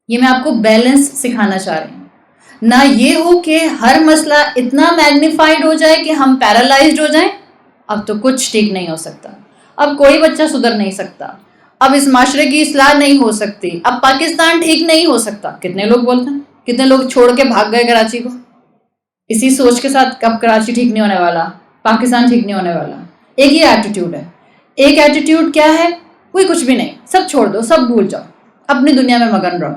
یہ میں آپ کو بیلنس سکھانا چاہ رہی ہوں. نہ یہ ہو کہ ہر مسئلہ اتنا میگنیفائڈ ہو جائے کہ ہم پیرالائزڈ ہو جائیں. اب تو کچھ ٹھیک نہیں ہو سکتا، اب کوئی بچہ سدھر نہیں سکتا، اب اس معاشرے کی اصلاح نہیں ہو سکتی، اب پاکستان ٹھیک نہیں ہو سکتا. کتنے لوگ بولتے ہیں، کتنے لوگ چھوڑ کے بھاگ گئے کراچی کو اسی سوچ کے ساتھ کب کراچی ٹھیک نہیں ہونے والا، پاکستان ٹھیک نہیں ہونے والا. ایک یہ ایٹیٹیوڈ ہے. ایک ایٹیٹیوڈ کیا ہے، کوئی کچھ بھی نہیں، سب چھوڑ دو، سب بھول جاؤ، اپنی دنیا میں مگن رہو.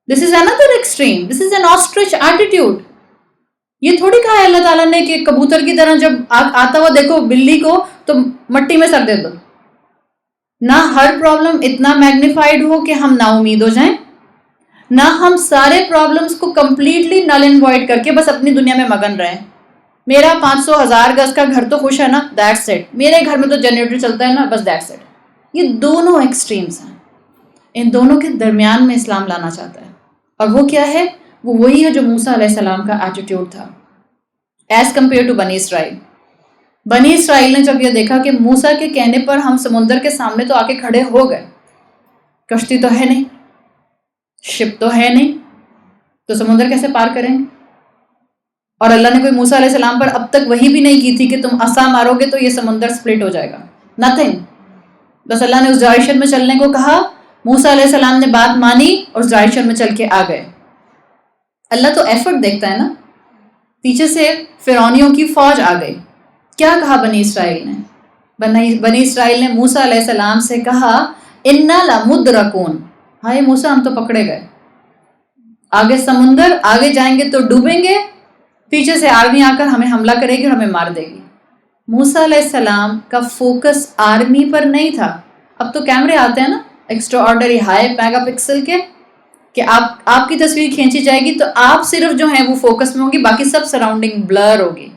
This is another extreme. This is an ostrich attitude. یہ تھوڑی کہا ہے اللہ تعالیٰ نے کہ کبوتر کی طرح جب آتا ہوا دیکھو بلی کو تو مٹی میں سر دے دو. نہ ہر پرابلم اتنا میگنیفائڈ ہو کہ ہم نا امید ہو جائیں، نہ ہم سارے پرابلمس کو کمپلیٹلی نل اینڈ وائڈ کر کے بس اپنی دنیا میں مگن رہے. میرا 500,000 گز کا گھر تو خوش ہے نا، دیٹس اٹ. میرے گھر میں تو جنریٹر چلتا ہے نا، بس دیٹس اٹ. یہ دونوں ایکسٹریمز ہیں، ان دونوں کے درمیان میں اسلام لانا چاہتا ہے. اور وہ کیا ہے؟ وہ وہی ہے جو موسیٰ علیہ السلام کا ایٹیٹیوڈ تھا ایز کمپیئر ٹو بنی اسرائیل. بنی اسرائیل نے جب یہ دیکھا کہ موسیٰ کے کہنے پر ہم سمندر کے سامنے تو آ کے کھڑے ہو گئے، کشتی تو ہے نہیں، شپ تو ہے نہیں، تو سمندر کیسے پار کریں گے؟ اور اللہ نے کوئی موسیٰ علیہ السلام پر اب تک وحی بھی نہیں کی تھی کہ تم عصا مارو گے تو یہ سمندر سپلٹ ہو جائے گا. نتھنگ. بس اللہ نے اس ڈائریکشن میں چلنے کو کہا، موسیٰ علیہ السلام نے بات مانی اور اس ڈائریکشن میں چل کے آ گئے. اللہ تو ایفرٹ دیکھتا ہے نا. پیچھے سے فرعونیوں کی فوج آ گئی. کیا کہا بنی اسرائیل نے؟ بنی اسرائیل نے موسیٰ علیہ السلام سے کہا اِنَّا لَمُدْرَكُونَ، ہائے موسیٰ ہم تو پکڑے گئے. آگے سمندر، آگے جائیں گے تو ڈوبیں گے، پیچھے سے آرمی آ کر ہمیں حملہ کرے گی اور ہمیں مار دے گی. موسیٰ علیہ السلام کا فوکس آرمی پر نہیں تھا. اب تو کیمرے آتے ہیں نا extra ordinary high mega pixel کے، کہ آپ کی تصویر کھینچی جائے گی تو آپ صرف جو ہیں وہ فوکس میں ہوں گی، باقی سب سراؤنڈنگ بلر ہوگی.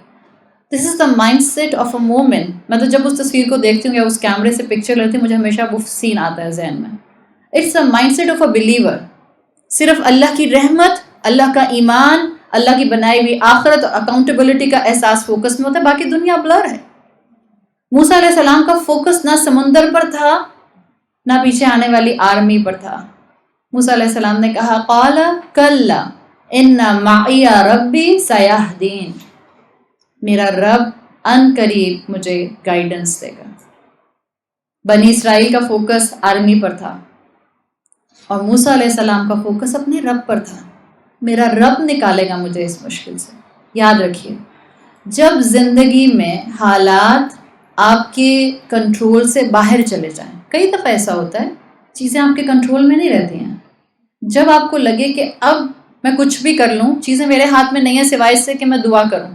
دس is the mindset of اے مومن. میں تو جب اس تصویر کو دیکھتی ہوں یا اس کیمرے سے پکچر لیتی ہوں، مجھے ہمیشہ وہ سین آتا ہے ذہن میں. It's a mindset of a believer. صرف اللہ کی رحمت، اللہ کا ایمان، اللہ کی بنائی ہوئی آخرت اور اکاؤنٹیبلٹی کا احساس فوکس میں ہوتا ہے، باقی دنیا بلر ہے. موسیٰ علیہ السلام کا فوکس نہ سمندر پر تھا نہ پیچھے آنے والی آرمی پر تھا. موسیٰ علیہ السلام نے کہا قال کلا ان معی ربی سیہدین، میرا رب ان قریب مجھے گائیڈنس دے گا. بنی اسرائیل کا فوکس آرمی پر تھا اور موسیٰ علیہ السلام کا فوکس اپنے رب پر تھا. میرا رب نکالے گا مجھے اس مشکل سے. یاد رکھیے، جب زندگی میں حالات آپ کے کنٹرول سے باہر چلے جائیں، کئی دفعہ ایسا ہوتا ہے چیزیں آپ کے کنٹرول میں نہیں رہتی ہیں، جب آپ کو لگے کہ اب میں کچھ بھی کر لوں چیزیں میرے ہاتھ میں نہیں ہیں سوائے اس سے کہ میں دعا کروں،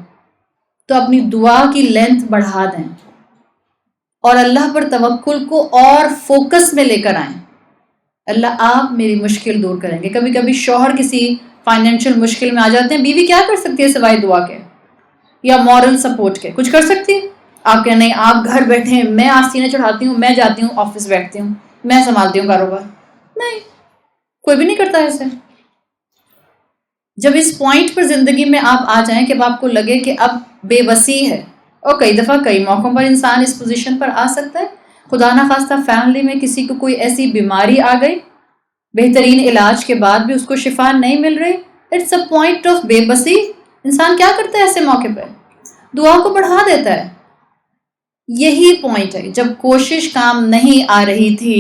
تو اپنی دعا کی لینتھ بڑھا دیں اور اللہ پر توکل کو اور فوکس میں لے کر آئیں. اللہ آپ میری مشکل دور کریں گے. کبھی کبھی شوہر کسی فائنینشیل مشکل میں آ جاتے ہیں، بیوی کیا کر سکتی ہے سوائے دعا کے یا مورل سپورٹ کے؟ کچھ کر سکتی ہے؟ آپ کہ نہیں، آپ گھر بیٹھے ہیں، میں آستینیں چڑھاتی ہوں، میں جاتی ہوں آفس بیٹھتی ہوں، میں سنبھالتی ہوں کاروبار. نہیں، کوئی بھی نہیں کرتا ایسے. جب اس پوائنٹ پر زندگی میں آپ آ جائیں کہ اب آپ کو لگے کہ اب بے بسی ہے، اور کئی دفعہ کئی موقعوں پر انسان اس پوزیشن پر آ سکتا ہے، خدا نخواستہ فیملی میں کسی کو کوئی ایسی بیماری آ گئی، بہترین علاج کے بعد بھی اس کو شفا نہیں مل رہی، اٹس اے پوائنٹ آف بے بسی. انسان کیا کرتا ہے ایسے موقع پہ؟ دعا کو بڑھا دیتا ہے. یہی پوائنٹ ہے. جب کوشش کام نہیں آ رہی تھی،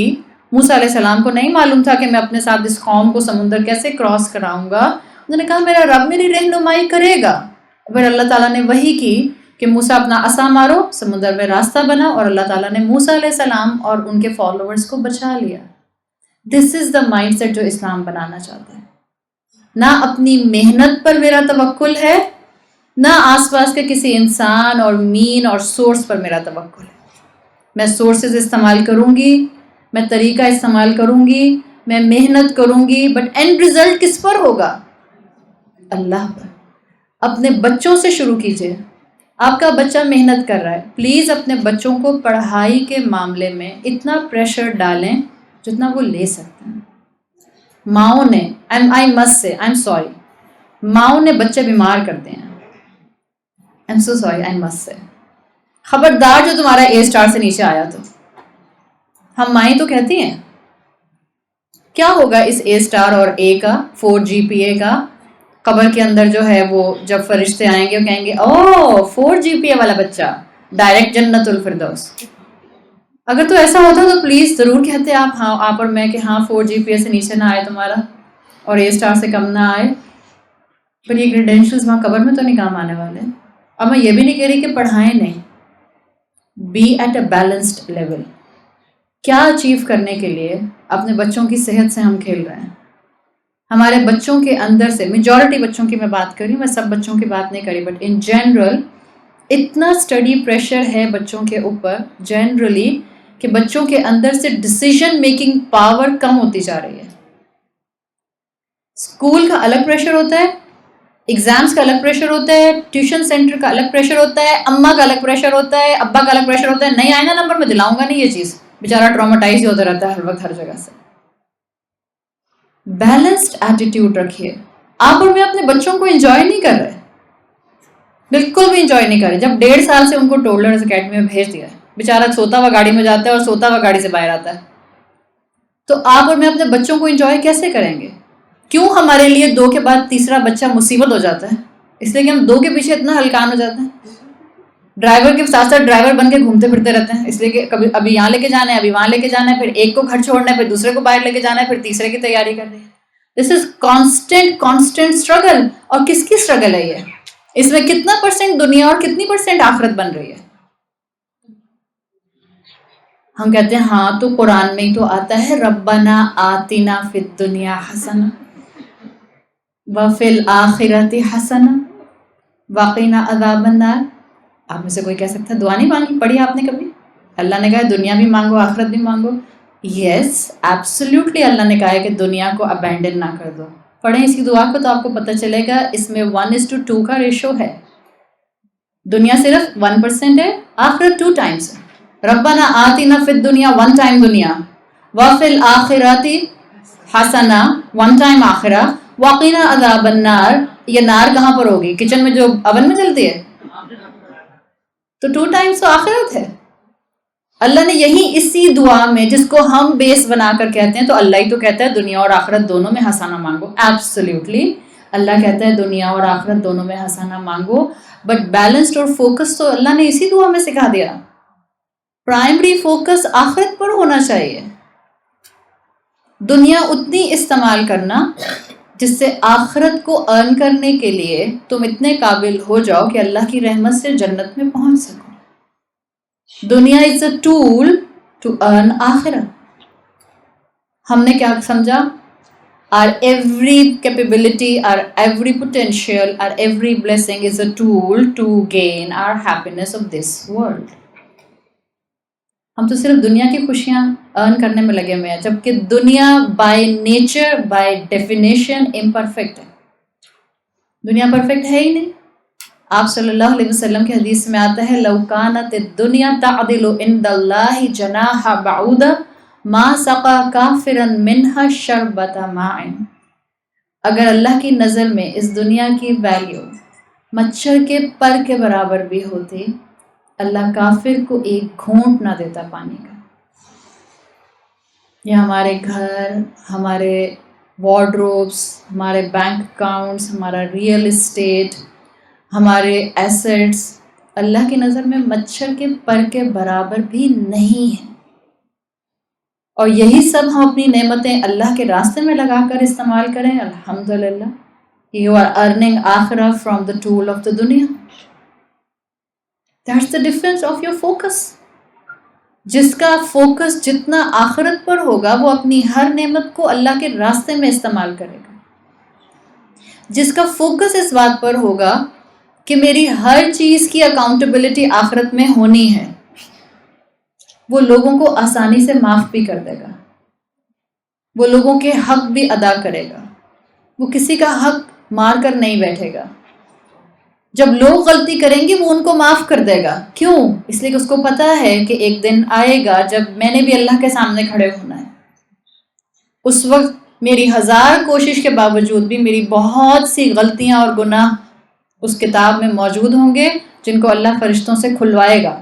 موسیٰ علیہ السلام کو نہیں معلوم تھا کہ میں اپنے ساتھ اس قوم کو سمندر کیسے کراس کراؤں گا. انہوں نے کہا میرا رب میری رہنمائی کرے گا. پھر اللہ تعالیٰ نے وحی کی کہ موسیٰ اپنا عصا مارو، سمندر میں راستہ بنا اور اللہ تعالیٰ نے موسیٰ علیہ السلام اور ان کے فالوورز کو بچا لیا. دس از دا مائنڈ سیٹ جو اسلام بنانا چاہتا ہے. نہ اپنی محنت پر میرا توکل ہے، نہ آس پاس کے کسی انسان اور مین اور سورس پر میرا توکل ہے. میں سورسز استعمال کروں گی، میں طریقہ استعمال کروں گی، میں محنت کروں گی، بٹ اینڈ ریزلٹ کس پر ہوگا؟ اللہ پر. اپنے بچوں سے شروع کیجئے. آپ کا بچہ محنت کر رہا ہے، پلیز اپنے بچوں کو پڑھائی کے معاملے میں اتنا پریشر ڈالیں جتنا وہ لے سکتے ہیں. ماؤں نے آئی مسٹ سے آئی ایم سوری، ماؤں نے بچے بیمار کرتے ہیں. I am so sorry, I must سے. خبردار جو تمہارا اے اسٹار سے نیچے آیا تو. ہم مائیں تو کہتی ہیں کیا ہوگا اس اے اسٹار اور اے کا 4 GPA کا؟ قبر کے اندر جو ہے وہ جب فرشتے آئیں گے وہ کہیں گے او 4 GPA والا بچہ ڈائریکٹ جنت الفردوس. اگر تو ایسا ہوتا تو پلیز ضرور کہتے آپ، ہاں آپ اور میں، کہ ہاں 4 GPA سے نیچے نہ آئے تمہارا اور اے اسٹار سے کم نہ آئے. پر یہ کریڈینشلز وہاں قبر میں تو نہیں کام آنے والے. اب میں یہ بھی نہیں کہہ رہی کہ پڑھائیں نہیں، be at a balanced level. کیا اچیو کرنے کے لیے اپنے بچوں کی صحت سے ہم کھیل رہے ہیں؟ ہمارے بچوں کے اندر سے، میجورٹی بچوں کی میں بات کر رہی ہوں، میں سب بچوں کی بات نہیں کری، بٹ ان جنرل اتنا اسٹڈی پریشر ہے بچوں کے اوپر جنرلی کہ بچوں کے اندر سے ڈسیزن میکنگ پاور کم ہوتی جا رہی ہے. اسکول کا الگ پریشر ہوتا ہے، ایگزامس کا الگ پریشر ہوتا ہے، ٹیوشن سینٹر کا الگ پریشر ہوتا ہے، اماں کا الگ پریشر ہوتا ہے، ابا کا الگ پریشر ہوتا ہے. نہیں آئے نا نمبر میں دلاؤں گا نہیں، یہ چیز بیچارہ ٹرامیٹائز ہی ہوتا رہتا ہے ہر وقت ہر جگہ سے. بیلنسڈ ایٹیٹیوڈ رکھیے. آپ اور میں اپنے بچوں کو انجوائے نہیں کر رہے، بالکل بھی انجوائے نہیں کر رہے. جب 1.5 سال سے ان کو ٹولرز اکیڈمی میں بھیج دیا ہے، بیچارہ سوتا ہوا گاڑی میں جاتا ہے اور سوتا ہوا گاڑی سے باہر آتا ہے، تو آپ اور میں اپنے بچوں کو انجوائے کیسے کریں گے؟ کیوں ہمارے لیے 2 کے بعد تیسرا بچہ مصیبت ہو جاتا ہے؟ اس لیے کہ ہم 2 کے پیچھے اتنا ہلکان ہو جاتے ہیں، ڈرائیور کے ساتھ ساتھ ڈرائیور بن کے گھومتے پھرتے رہتے ہیں، اس لیے کہ کبھی ابھی یہاں لے کے جانا ہے، ابھی وہاں لے کے جانا ہے، پھر ایک کو گھر چھوڑنا ہے، پھر دوسرے کو باہر لے کے جانا ہے، پھر تیسرے کی تیاری کرنی ہے. دس از کانسٹنٹ اسٹرگل. اور کس کی اسٹرگل ہے یہ؟ اس میں کتنا % دنیا اور کتنی % آخرت بن رہی ہے؟ ہم کہتے ہیں ہاں تو قرآن میں ہی تو آتا ہے ربنا آتنا فی الدنیا حسنہ وفی الآخرۃ حسنہ وقنا عذاب النار. آپ میں سے کوئی کہہ سکتا ہے دعا نہیں مانگی؟ پڑھی آپ نے کبھی؟ اللہ نے کہا دنیا بھی مانگو آخرت بھی مانگو. یس ایبسلیوٹلی اللہ نے کہا ہے کہ دنیا کو ابینڈن نہ کر دو. پڑھیں اس کی دعا کو تو آپ کو پتہ چلے گا اس میں 1:2 کا ریشو ہے. دنیا صرف 1% ہے، آخرت 2 times ہے. ربنا آتنا فی الدنیا 1 time دنیا، وفی الآخرۃ حسنہ 1 time آخرہ، وقنا عذاب النار. یہ نار کہاں پر ہوگی؟ کچن میں جو اوون میں جلتی ہے، تو 2 times تو آخرت ہے. اللہ نے یہی اسی دعا میں جس کو ہم بیس بنا کر کہتے ہیں، تو اللہ ہی تو کہتا ہے دنیا اور آخرت دونوں میں حسنہ مانگو. ایبسلیوٹلی اللہ کہتا ہے دنیا اور آخرت دونوں میں حسنہ مانگو، بٹ بیلنسڈ اور فوکس تو اللہ نے اسی دعا میں سکھا دیا. پرائمری فوکس آخرت پر ہونا چاہیے. دنیا اتنی استعمال کرنا جس سے آخرت کو ارن کرنے کے لیے تم اتنے قابل ہو جاؤ کہ اللہ کی رحمت سے جنت میں پہنچ سکو. دنیا از اے ٹول ٹو ارن آخرت. ہم نے کیا سمجھا؟ our every capability, our every potential, our every blessing is a tool to gain our happiness of this world. ہم تو صرف دنیا کی خوشیاں ارن کرنے میں لگے ہوئے ہیں، جبکہ دنیا by nature by definition imperfect ہے. دنیا پرفیکٹ ہے ہی نہیں. آپ صلی اللہ علیہ وسلم کی حدیث میں آتا ہے لو کانت الدنیا تعدل عند اللہ جناح بعوضہ ما سقا کافرا منها شربۃ ماء. اگر اللہ کی نظر میں اس دنیا کی ویلیو مچھر کے پر کے برابر بھی ہوتی، اللہ کافر کو ایک گھونٹ نہ دیتا پانی کا. یہ ہمارے گھر، ہمارے وارڈروبس، ہمارے بینک اکاؤنٹس، ہمارا ریئل اسٹیٹ، ہمارے ایسٹس اللہ کی نظر میں مچھر کے پر کے برابر بھی نہیں ہیں. اور یہی سب ہم اپنی نعمتیں اللہ کے راستے میں لگا کر استعمال کریں. الحمدللہ یو آر ارننگ آخرہ from the tool of the دنیا. That's the difference of your focus. جس کا فوکس جتنا آخرت پر ہوگا وہ اپنی ہر نعمت کو اللہ کے راستے میں استعمال کرے گا. جس کا فوکس اس بات پر ہوگا کہ میری ہر چیز کی اکاؤنٹیبلٹی آخرت میں ہونی ہے، وہ لوگوں کو آسانی سے معاف بھی کر دے گا، وہ لوگوں کے حق بھی ادا کرے گا، وہ کسی کا حق مار کر نہیں بیٹھے گا. جب لوگ غلطی کریں گے وہ ان کو معاف کر دے گا. کیوں؟ اس لیے کہ اس کو پتا ہے کہ ایک دن آئے گا جب میں نے بھی اللہ کے سامنے کھڑے ہونا ہے. اس وقت میری 1000 کوشش کے باوجود بھی میری بہت سی غلطیاں اور گناہ اس کتاب میں موجود ہوں گے جن کو اللہ فرشتوں سے کھلوائے گا.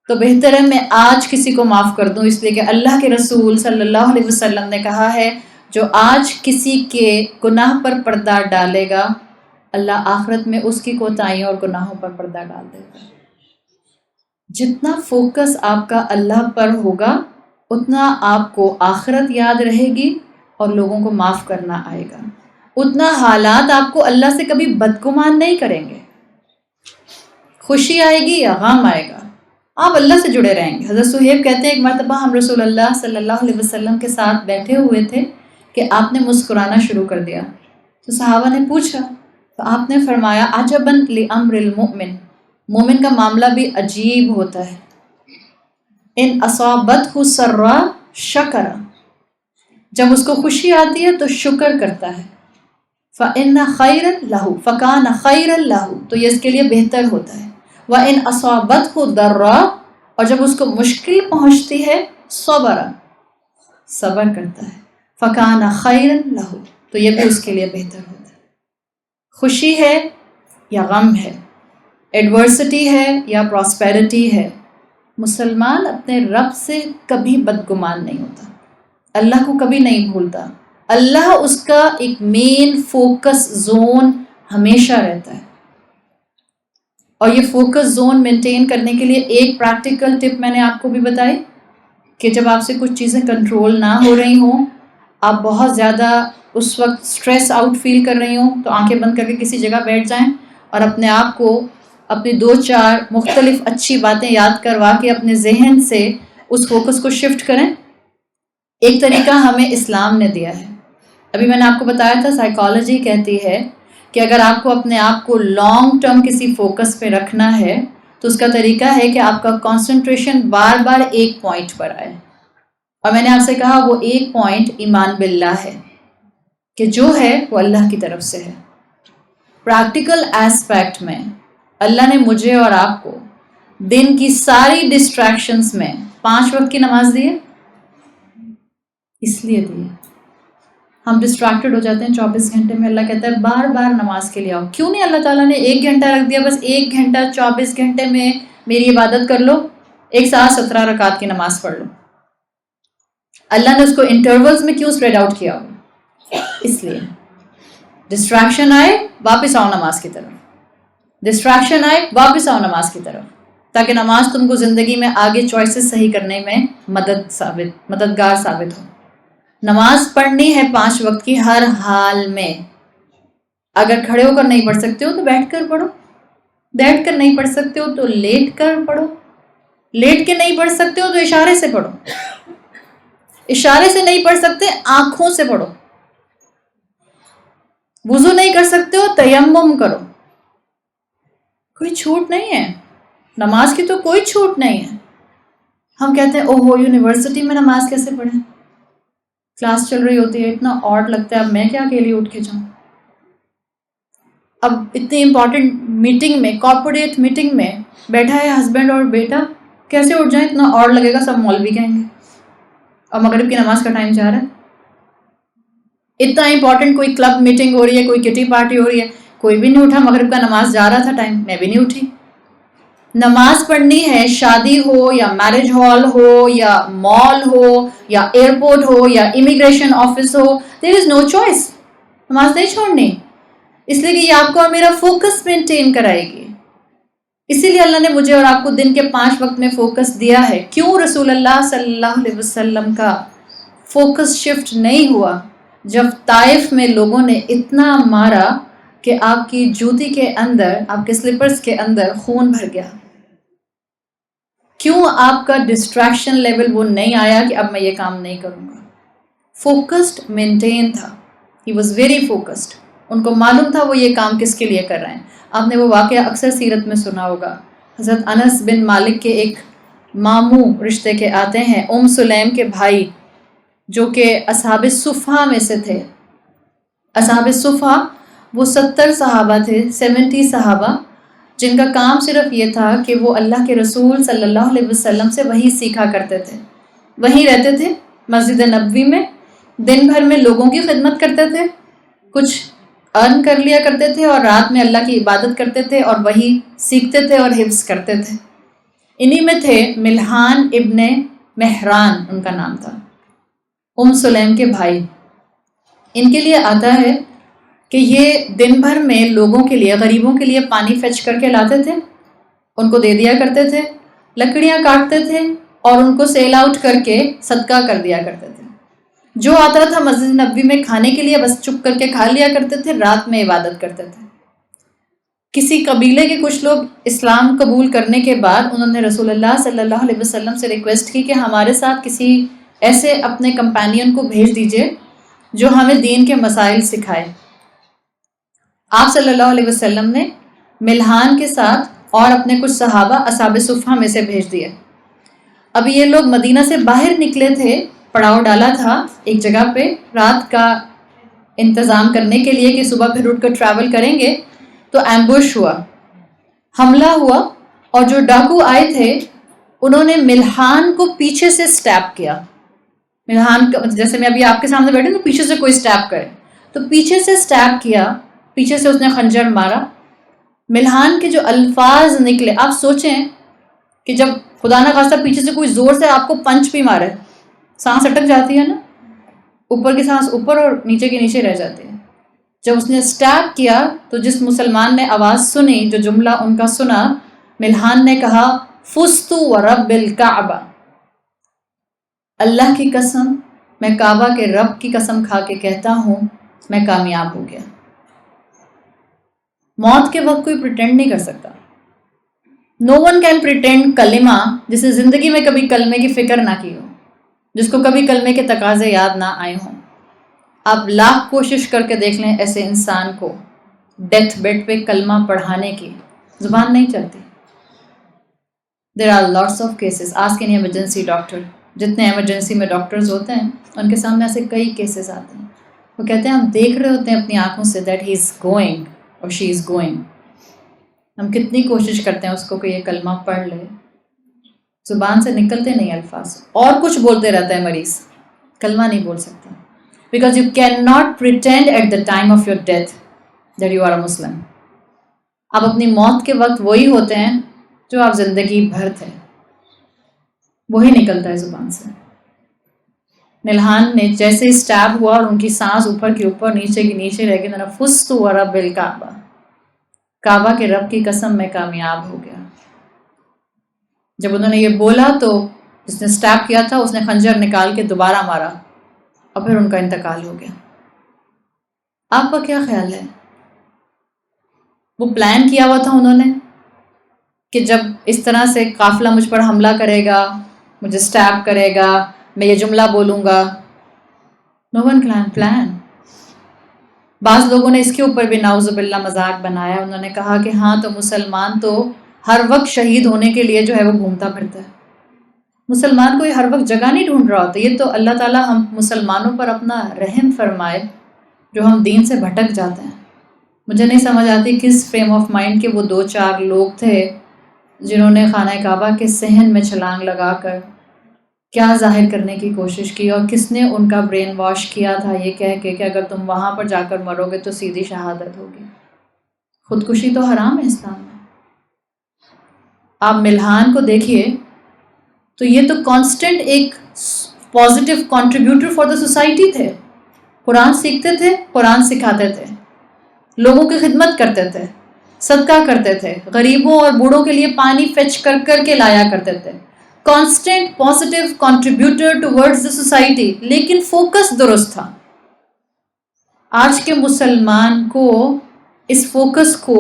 تو بہتر ہے میں آج کسی کو معاف کر دوں، اس لیے کہ اللہ کے رسول صلی اللہ علیہ وسلم نے کہا ہے جو آج کسی کے گناہ پر پردہ ڈالے گا اللہ آخرت میں اس کی کوتاہیوں اور گناہوں پر پردہ ڈال دے گا. جتنا فوکس آپ کا اللہ پر ہوگا اتنا آپ کو آخرت یاد رہے گی اور لوگوں کو معاف کرنا آئے گا. اتنا حالات آپ کو اللہ سے کبھی بدگمان نہیں کریں گے. خوشی آئے گی یا غم آئے گا آپ اللہ سے جڑے رہیں گے. حضرت صہیب کہتے ہیں ایک مرتبہ ہم رسول اللہ صلی اللہ علیہ وسلم کے ساتھ بیٹھے ہوئے تھے، کہ آپ نے مسکرانا شروع کر دیا. تو صحابہ نے پوچھا تو آپ نے فرمایا عجباً لامر المؤمن، مومن کا معاملہ بھی عجیب ہوتا ہے. ان اصابتہ سرا شکر، جب اس کو خوشی آتی ہے تو شکر کرتا ہے. فإن خیرا لہ فکان خیرا لہ، تو یہ اس کے لیے بہتر ہوتا ہے. وإن اصابتہ ضرا، اور جب اس کو مشکل پہنچتی ہے صبر کرتا ہے. فکان خیرا لہ، تو یہ بھی اس کے لیے بہتر ہوتا ہے. خوشی ہے یا غم ہے، ایڈورسٹی ہے یا پراسپیرٹی ہے، مسلمان اپنے رب سے کبھی بدگمان نہیں ہوتا، اللہ کو کبھی نہیں بھولتا. اللہ اس کا ایک مین فوکس زون ہمیشہ رہتا ہے. اور یہ فوکس زون مینٹین کرنے کے لیے ایک پریکٹیکل ٹپ میں نے آپ کو بھی بتائی کہ جب آپ سے کچھ چیزیں کنٹرول نہ ہو رہی ہوں، آپ بہت زیادہ اس وقت سٹریس آؤٹ فیل کر رہی ہوں، تو آنکھیں بند کر کے کسی جگہ بیٹھ جائیں اور اپنے آپ کو اپنی 2-4 مختلف اچھی باتیں یاد کروا کے اپنے ذہن سے اس فوکس کو شفٹ کریں. ایک طریقہ ہمیں اسلام نے دیا ہے. ابھی میں نے آپ کو بتایا تھا سائیکالوجی کہتی ہے کہ اگر آپ کو اپنے آپ کو لانگ ٹرم کسی فوکس پہ رکھنا ہے تو اس کا طریقہ ہے کہ آپ کا کنسنٹریشن بار بار ایک پوائنٹ پر آئے. اور میں نے آپ سے کہا وہ ایک پوائنٹ ایمان باللہ ہے، کہ جو ہے وہ اللہ کی طرف سے ہے. پریکٹیکل ایسپیکٹ میں اللہ نے مجھے اور آپ کو دن کی ساری ڈسٹریکشنز میں 5 وقت کی نماز دی ہے، اس لیے دی ہے. ہم ڈسٹریکٹڈ ہو جاتے ہیں 24 گھنٹے میں. اللہ کہتا ہے بار بار نماز کے لیے آؤ. کیوں نہیں اللہ تعالیٰ نے 1 گھنٹہ رکھ دیا؟ بس 1 گھنٹہ 24 گھنٹے میں میری عبادت کر لو، ایک ساتھ 17 رکعت کی نماز پڑھ لو. اللہ نے اس کو انٹرولز میں کیوں اسپریڈ آؤٹ کیا ہو؟ اس لیے ڈسٹریکشن آئے واپس آؤ نماز کی طرف، ڈسٹریکشن آئے واپس آؤ نماز کی طرف، تاکہ نماز تم کو زندگی میں آگے چوائسز صحیح کرنے میں مددگار ثابت ہو. نماز پڑھنی ہے 5 وقت کی ہر حال میں. اگر کھڑے ہو کر نہیں پڑھ سکتے ہو تو بیٹھ کر پڑھو، بیٹھ کر نہیں پڑھ سکتے ہو تو لیٹ کر پڑھو، لیٹ کے نہیں پڑھ سکتے ہو تو اشارے سے پڑھو، اشارے سے نہیں پڑھ سکتے آنکھوں سے پڑھو، وضو نہیں کر سکتے ہو تیمم کرو. کوئی چھوٹ نہیں ہے، نماز کی تو کوئی چھوٹ نہیں ہے. ہم کہتے ہیں اوہو یونیورسٹی میں نماز کیسے پڑھیں، کلاس چل رہی ہوتی ہے، اتنا آڈ لگتا ہے، اب میں کیا اکیلی اٹھ کے جاؤں. اب اتنی امپورٹنٹ میٹنگ میں، کارپوریٹ میٹنگ میں بیٹھا ہے ہسبینڈ اور بیٹا، کیسے اٹھ جائیں؟ اتنا آڈ لگے گا، سب مولوی کہیں گے، اور مغرب کی نماز کا ٹائم جا رہا ہے. اتنا امپورٹنٹ کوئی کلب میٹنگ ہو رہی ہے، کوئی کٹی پارٹی ہو رہی ہے، کوئی بھی نہیں اٹھا، مغرب کا نماز جا رہا تھا ٹائم، میں بھی نہیں اٹھی. نماز پڑھنی ہے، شادی ہو یا میرج ہال ہو یا مال ہو یا ایئرپورٹ ہو یا امیگریشن آفس ہو، دیر از نو چوائس، نماز نہیں چھوڑنی. اس لیے کہ یہ آپ کو اور میرا فوکس مینٹین کرائے گی. اسی لیے اللہ نے مجھے اور آپ کو دن کے 5 وقت میں فوکس دیا ہے. کیوں رسول اللہ صلی اللہ علیہ وسلم کا فوکس شفٹ نہیں ہوا جب طائف میں لوگوں نے اتنا مارا کہ آپ کی جوتی کے اندر، آپ کے سلیپرز کے اندر خون بھر گیا؟ کیوں آپ کا ڈسٹریکشن لیول وہ نہیں آیا کہ اب میں یہ کام نہیں کروں گا؟ فوکسڈ مینٹین تھا. He was very focused. ان کو معلوم تھا وہ یہ کام کس کے لیے کر رہے ہیں. آپ نے وہ واقعہ اکثر سیرت میں سنا ہوگا. حضرت انس بن مالک کے ایک ماموں رشتے کے آتے ہیں، سلیم کے بھائی، جو کہ اصحاب صفہ میں سے تھے. اصحاب صفہ وہ 70 صحابہ تھے، 70 صحابہ، جن کا کام صرف یہ تھا کہ وہ اللہ کے رسول صلی اللہ علیہ وسلم سے وحی سیکھا کرتے تھے. وہیں رہتے تھے مسجد نبوی میں، دن بھر میں لوگوں کی خدمت کرتے تھے، کچھ ارن کر لیا کرتے تھے، اور رات میں اللہ کی عبادت کرتے تھے اور وحی سیکھتے تھے اور حفظ کرتے تھے. انہی میں تھے ملحان ابن مہران، ان کا نام تھا، سلیم کے بھائی. ان کے لیے آتا ہے کہ یہ دن بھر میں لوگوں کے لیے، غریبوں کے لیے پانی فیچ کر کے لاتے تھے، ان کو دے دیا کرتے تھے، لکڑیاں کاٹتے تھے اور ان کو سیل آؤٹ کر کے صدقہ کر دیا کرتے تھے. جو آتا تھا مسجد نبوی میں کھانے کے لیے بس چپ کر کے کھا لیا کرتے تھے، رات میں عبادت کرتے تھے. کسی قبیلے کے کچھ لوگ اسلام قبول کرنے کے بعد انہوں نے رسول اللہ صلی اللہ علیہ وسلم سے ریکویسٹ کی کہ ہمارے ساتھ کسی ایسے اپنے کمپینین کو بھیج دیجئے جو ہمیں دین کے مسائل سکھائے. آپ صلی اللہ علیہ وسلم نے ملحان کے ساتھ اور اپنے کچھ صحابہ اصحاب صفہ میں سے بھیج دیے. ابھی یہ لوگ مدینہ سے باہر نکلے تھے، پڑاؤ ڈالا تھا ایک جگہ پہ رات کا انتظام کرنے کے لیے کہ صبح پھر اٹھ کر ٹریول کریں گے. تو ایمبوش ہوا، حملہ ہوا، اور جو ڈاکو آئے تھے انہوں نے ملحان کو پیچھے سے سٹیپ کیا. ملحان کا جیسے میں ابھی آپ کے سامنے بیٹھے تو پیچھے سے کوئی سٹیپ کرے، تو پیچھے سے سٹیپ کیا، پیچھے سے اس نے خنجر مارا. ملحان کے جو الفاظ نکلے، آپ سوچیں کہ جب خدا نہ خواستہ پیچھے سے کوئی زور سے آپ کو پنچ بھی مارے، سانس اٹک جاتی ہے نا، اوپر کی سانس اوپر اور نیچے کی نیچے رہ جاتی ہے. جب اس نے سٹیپ کیا تو جس مسلمان نے آواز سنی، جو جملہ ان کا سنا، ملحان نے کہا فزت ورب الکعبہ، اللہ کی قسم، میں کعبہ کے رب کی قسم کھا کے کہتا ہوں میں کامیاب ہو گیا. موت کے وقت کوئی پریٹینڈ نہیں کر سکتا. نو ون کین پریٹینڈ کلمہ، جسے زندگی میں کبھی کلمے کی فکر نہ کی ہو، جس کو کبھی کلمے کے تقاضے یاد نہ آئے ہوں. آپ لاکھ کوشش کر کے دیکھ لیں ایسے انسان کو ڈیتھ بیڈ پہ کلمہ پڑھانے کی زبان نہیں چلتی. There are lots of cases. Ask any emergency doctor, جتنے ایمرجنسی میں ڈاکٹرز ہوتے ہیں ان کے سامنے ایسے کئی کیسز آتے ہیں. وہ کہتے ہیں ہم دیکھ رہے ہوتے ہیں اپنی آنکھوں سے دیٹ ہی از گوئنگ اور شی از گوئنگ. ہم کتنی کوشش کرتے ہیں اس کو کہ یہ کلمہ پڑھ لے، زبان سے نکلتے نہیں الفاظ، اور کچھ بولتے رہتا ہے مریض، کلمہ نہیں بول سکتا. Because you can not pretend at the time of your death that you are a Muslim. آپ اپنی موت کے وقت وہی ہوتے ہیں جو آپ زندگی بھر تھے، وہی نکلتا ہے زبان سے. ملحان نے جیسے اسٹیب ہوا اور ان کی سانس اوپر کی اوپر نیچے کی نیچے رہ گئی، فزت ورب الکعبہ، کعبہ کے رب کی قسم میں کامیاب ہو گیا. جب انہوں نے یہ بولا تو جس نے اسٹیپ کیا تھا اس نے خنجر نکال کے دوبارہ مارا اور پھر ان کا انتقال ہو گیا. آپ کا کیا خیال ہے؟ وہ پلان کیا ہوا تھا انہوں نے کہ جب اس طرح سے قافلہ مجھ پر حملہ کرے گا، مجھے اسٹیپ کرے گا، میں یہ جملہ بولوں گا. نو ون کین پلان. بعض لوگوں نے اس کے اوپر بھی نعوذ باللہ مذاق بنایا. انہوں نے کہا کہ ہاں تو مسلمان تو ہر وقت شہید ہونے کے لیے جو ہے وہ گھومتا پھرتا ہے. مسلمان کوئی ہر وقت جگہ نہیں ڈھونڈ رہا ہوتا. یہ تو اللہ تعالیٰ ہم مسلمانوں پر اپنا رحم فرمائے جو ہم دین سے بھٹک جاتے ہیں. مجھے نہیں سمجھ آتی کس فریم آف مائنڈ کے وہ 2-4 لوگ تھے جنہوں نے خانہ کعبہ کے صحن میں چھلانگ لگا کر کیا ظاہر کرنے کی کوشش کی، اور کس نے ان کا برین واش کیا تھا یہ کہہ کے کہ اگر تم وہاں پر جا کر مرو گے تو سیدھی شہادت ہوگی. خودکشی تو حرام ہے اسلام میں. آپ ملحان کو دیکھیے تو یہ تو کانسٹنٹ ایک positive contributor for the society تھے. قرآن سیکھتے تھے، قرآن سکھاتے تھے، لوگوں کی خدمت کرتے تھے، صدقہ کرتے تھے، غریبوں اور بوڑھوں کے لیے پانی فیچ کر کر کے لایا کرتے تھے. Constant positive contributor towards the society, لیکن فوکس درست تھا. آج کے مسلمان کو اس فوکس کو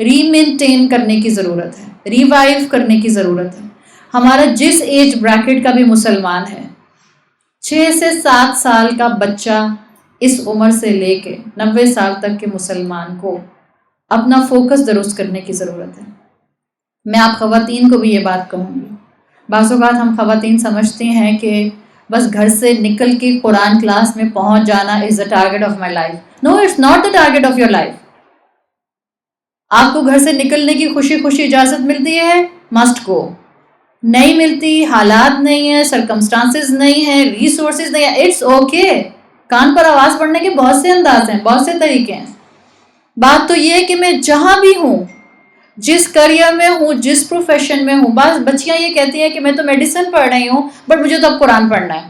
ری مینٹین کرنے کی ضرورت ہے، ریوائیو کرنے کی ضرورت ہے. ہمارا جس ایج بریکٹ کا بھی مسلمان ہے، 6 سے 7 سال کا بچہ اس عمر سے لے کے 90 سال تک کے مسلمان کو اپنا فوکس درست کرنے کی ضرورت ہے. میں آپ خواتین کو بھی یہ بات کہوں گی. بعض اوقات ہم خواتین سمجھتی ہیں کہ بس گھر سے نکل کے قرآن کلاس میں پہنچ جانا is the target of my life. No, it's not the target of your life. آپ کو گھر سے نکلنے کی خوشی خوشی اجازت ملتی ہے، مسٹ گو. نہیں ملتی، حالات نہیں ہیں، سرکمسٹانسز نہیں ہیں، ریسورسز نہیں ہیں، اٹس اوکے. کان پر آواز پڑھنے کے بہت سے انداز ہیں، بہت سے طریقے ہیں. بات تو یہ ہے کہ میں جہاں بھی ہوں، جس کریئر میں ہوں، جس پروفیشن میں ہوں. بعض بچیاں یہ کہتی ہیں کہ میں تو میڈیسن پڑھ رہی ہوں بٹ مجھے تو اب قرآن پڑھنا ہے،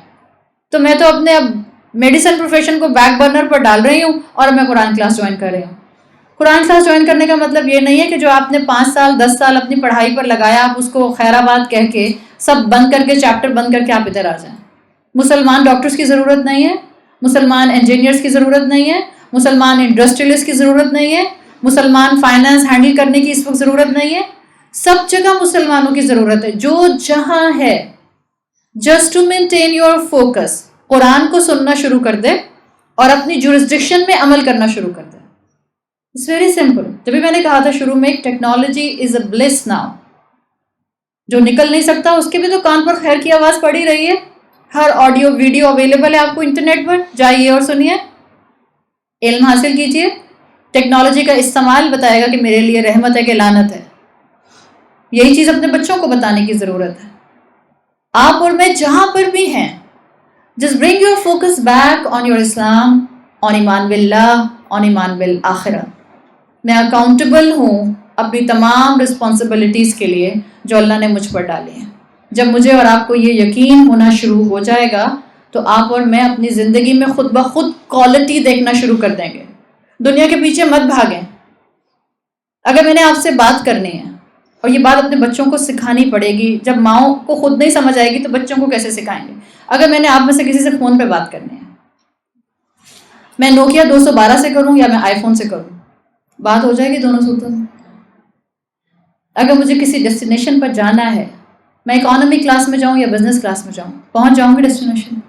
تو میں تو اپنے اب میڈیسن پروفیشن کو بیک برنر پر ڈال رہی ہوں اور میں قرآن کلاس جوائن کر رہی ہوں. قرآن کلاس جوائن کرنے کا مطلب یہ نہیں ہے کہ جو آپ نے 5 سال 10 سال اپنی پڑھائی پر لگایا آپ اس کو خیر آباد کہہ کے سب بند کر کے چیپٹر بند کر کے آپ ادھر آ جائیں. مسلمان ڈاکٹرز کی ضرورت نہیں ہے، مسلمان انجینئرز کی ضرورت نہیں ہے، مسلمان انڈسٹریلسٹ کی ضرورت نہیں ہے، مسلمان فائنانس ہینڈل کرنے کی اس وقت ضرورت نہیں ہے. سب جگہ مسلمانوں کی ضرورت ہے جو جہاں ہے. Just to maintain your focus, قرآن کو سننا شروع کر دے اور اپنی جورسڈکشن میں عمل کرنا شروع کر دیں. It's very simple. جبھی میں نے کہا تھا شروع میں technology is a bliss now. جو نکل نہیں سکتا اس کے بھی تو کان پر خیر کی آواز پڑی رہی ہے. ہر آڈیو ویڈیو اویلیبل ہے آپ کو انٹرنیٹ پر، جائیے اور سنیے، علم حاصل کیجیے. ٹیکنالوجی کا استعمال بتائے گا کہ میرے لیے رحمت ہے کہ لعنت ہے. یہی چیز اپنے بچوں کو بتانے کی ضرورت ہے. آپ اور میں جہاں پر بھی ہیں، just bring your focus back on your Islam, on ایمان باللہ, on ایمان بالآخرہ. میں اکاؤنٹیبل ہوں اپنی تمام رسپانسبلٹیز کے لیے جو اللہ نے مجھ پر ڈالی ہیں. جب مجھے اور آپ کو یہ یقین ہونا شروع ہو جائے گا تو آپ اور میں اپنی زندگی میں خود بخود کوالٹی دیکھنا شروع کر دیں گے. دنیا کے پیچھے مت بھاگیں. اگر میں نے آپ سے بات کرنی ہے اور یہ بات اپنے بچوں کو سکھانی پڑے گی، جب ماؤں کو خود نہیں سمجھ آئے گی تو بچوں کو کیسے سکھائیں گے؟ اگر میں نے آپ میں سے کسی سے فون پہ بات کرنی ہے، میں نوکیا 212 سے کروں یا میں آئی فون سے کروں، بات ہو جائے گی دونوں صورتوں میں. اگر مجھے کسی ڈیسٹینیشن پر جانا ہے، میں اکانومی کلاس میں جاؤں یا بزنس کلاس میں جاؤں، پہنچ جاؤں گی ڈیسٹینیشن.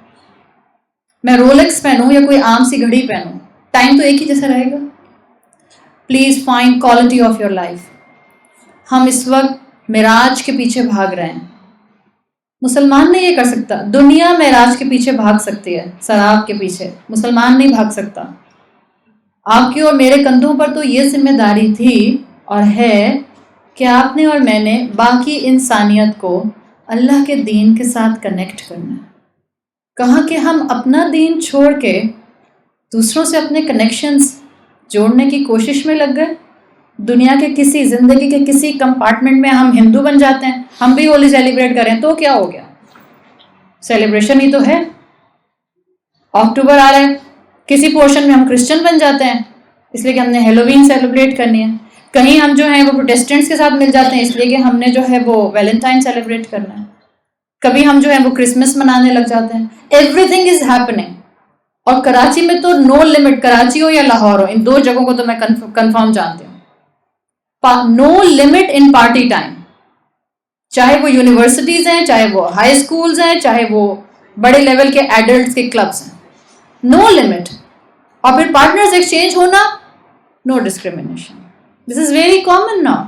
میں رولکس پہنوں یا کوئی عام سی گھڑی پہنوں، ٹائم تو ایک ہی جیسا رہے گا. Please find quality of your life. ہم اس وقت معراج کے پیچھے بھاگ رہے ہیں. مسلمان نہیں یہ کر سکتا. دنیا معراج کے پیچھے بھاگ سکتی ہے، سراب کے پیچھے. مسلمان نہیں بھاگ سکتا. آپ کی اور میرے کندھوں پر تو یہ ذمہ داری تھی اور ہے کہ آپ نے اور میں نے باقی انسانیت کو اللہ کے دین کے ساتھ کنیکٹ کرنا ہے. کہاں کہ ہم اپنا دین چھوڑ کے دوسروں سے اپنے کنیکشنز جوڑنے کی کوشش میں لگ گئے. دنیا کے کسی زندگی کے کسی کمپارٹمنٹ میں ہم ہندو بن جاتے ہیں، ہم بھی ہولی سیلیبریٹ کریں تو کیا ہو گیا؟ سیلیبریشن ہی تو ہے. اکتوبر آ رہا ہے، کسی پورشن میں ہم کرسچن بن جاتے ہیں اس لیے کہ ہم نے ہیلووین سیلیبریٹ کرنی ہے. کہیں ہم جو ہیں وہ پروٹیسٹنٹس کے ساتھ مل جاتے ہیں اس لیے کہ ہم نے جو ہے وہ ویلنٹائن سیلیبریٹ کرنا ہے. کبھی ہم جو ہے وہ کرسمس منانے لگ جاتے ہیں. Every thing is happening. اور کراچی میں تو نو لمٹ، کراچی ہو یا لاہور ہو، ان دو جگہوں کو تو میں کنفرم جانتی ہوں. نو لمٹ ان پارٹی ٹائم. چاہے وہ یونیورسٹیز ہیں، چاہے وہ ہائی اسکولز ہیں، چاہے وہ بڑے لیول کے ایڈلٹس کے کلبس ہیں. No limit. اور پھر پارٹنرز ایکسچینج ہونا، no discrimination. This is very common now.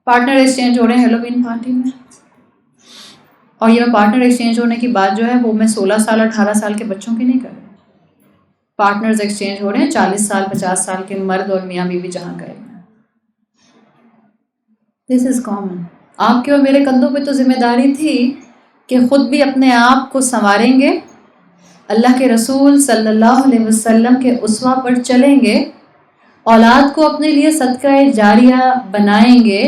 Partner exchange ہو رہے ہیں ہیلووین پارٹی میں. اور یہ پارٹنر ایکسچینج ہونے کی بات جو ہے وہ میں 16 سال 18 سال کے بچوں کی نہیں کر رہی. پارٹنرز ایکسچینج ہو رہے ہیں 40 سال 50 سال کے مرد اور میاں بیوی جہاں گئے ہیں. This is common. آپ کے اور میرے کندھوں پہ تو ذمہ داری تھی کہ خود بھی اپنے آپ کو سنواریں گے، اللہ کے رسول صلی اللہ علیہ وسلم کے اسوہ پر چلیں گے، اولاد کو اپنے لیے صدقہ جاریہ بنائیں گے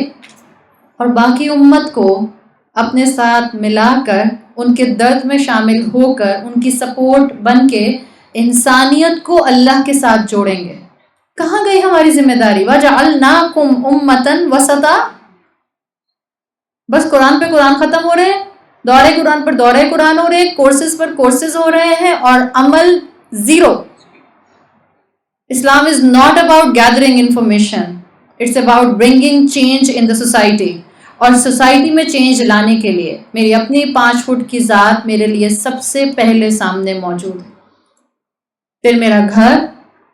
اور باقی امت کو اپنے ساتھ ملا کر ان کے درد میں شامل ہو کر ان کی سپورٹ بن کے انسانیت کو اللہ کے ساتھ جوڑیں گے. کہاں گئی ہماری ذمہ داری؟ وَجَعَلْنَاكُمْ أُمَّةً وَسَطًا. بس قرآن پہ قرآن ختم ہو رہے ہیں، دورے قرآن پر دورے قرآن ہو رہے ہیں، کورسز پر کورسز ہو رہے ہیں اور عمل زیرو. Islam is not about gathering information, it's about bringing change in the society. اور سوسائٹی میں چینج لانے کے لیے میری اپنی 5 فٹ کی ذات میرے لیے سب سے پہلے سامنے موجود ہے. پھر میرا گھر،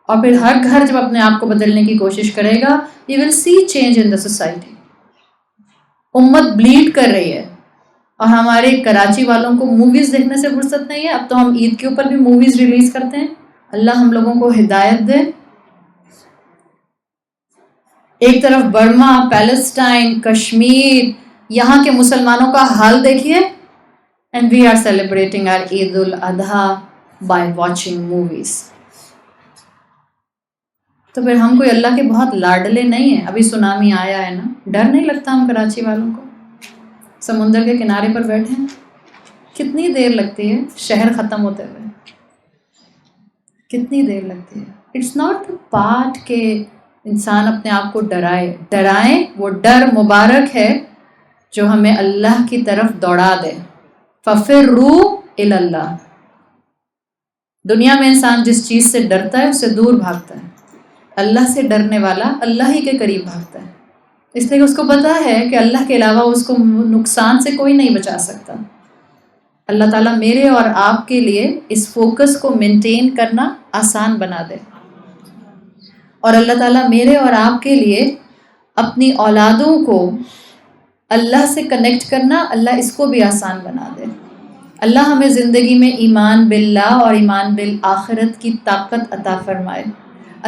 اور پھر ہر گھر جب اپنے آپ کو بدلنے کی کوشش کرے گا، you will see change in the society. امت بلیڈ کر رہی ہے اور ہمارے کراچی والوں کو موویز دیکھنے سے فرصت نہیں ہے. اب تو ہم عید کے اوپر بھی موویز ریلیز کرتے ہیں. اللہ ہم لوگوں کو ہدایت دے. ایک طرف برما، پیلسٹائن، کشمیر، یہاں کے مسلمانوں کا حال دیکھیے. And we are celebrating our Eid al Adha by watching movies. تو پھر ہم کوئی اللہ کے بہت لاڈلے نہیں ہیں. ابھی سونامی آیا ہے نا، ڈر نہیں لگتا ہم کراچی والوں کو؟ سمندر کے کنارے پر بیٹھے ہیں، کتنی دیر لگتی ہے شہر ختم ہوتے ہوئے؟ کتنی دیر لگتی ہے؟ اٹس ناٹ پارٹ کہ انسان اپنے آپ کو ڈرائیں. وہ ڈر مبارک ہے جو ہمیں اللہ کی طرف دوڑا دے. فَفِرُّوا إِلَى اللَّهِ. دنیا میں انسان جس چیز سے ڈرتا ہے اس سے دور بھاگتا ہے. اللہ سے ڈرنے والا اللہ ہی کے قریب بھاگتا ہے، اس لیے کہ اس کو پتہ ہے کہ اللہ کے علاوہ اس کو نقصان سے کوئی نہیں بچا سکتا. اللہ تعالیٰ میرے اور آپ کے لیے اس فوکس کو مینٹین کرنا آسان بنا دے، اور اللہ تعالیٰ میرے اور آپ کے لیے اپنی اولادوں کو اللہ سے کنیکٹ کرنا، اللہ اس کو بھی آسان بنا دے۔ اللہ ہمیں زندگی میں ایمان باللہ اور ایمان بالآخرت کی طاقت عطا فرمائے۔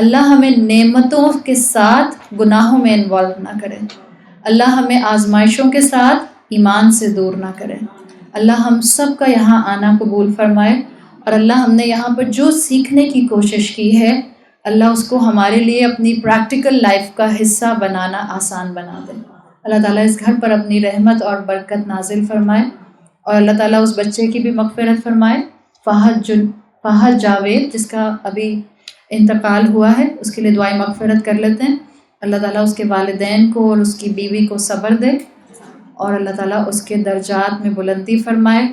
اللہ ہمیں نعمتوں کے ساتھ گناہوں میں انوالو نہ کرے۔ اللہ ہمیں آزمائشوں کے ساتھ ایمان سے دور نہ کرے۔ اللہ ہم سب کا یہاں آنا قبول فرمائے، اور اللہ ہم نے یہاں پر جو سیکھنے کی کوشش کی ہے، اللہ اس کو ہمارے لیے اپنی پریکٹیکل لائف کا حصہ بنانا آسان بنا دے۔ اللہ تعالیٰ اس گھر پر اپنی رحمت اور برکت نازل فرمائے، اور اللہ تعالیٰ اس بچے کی بھی مغفرت فرمائے، فہد جاوید، جس کا ابھی انتقال ہوا ہے، اس کے لیے دعائیں مغفرت کر لیتے ہیں۔ اللہ تعالیٰ اس کے والدین کو اور اس کی بیوی کو صبر دے، اور اللہ تعالیٰ اس کے درجات میں بلندی فرمائے،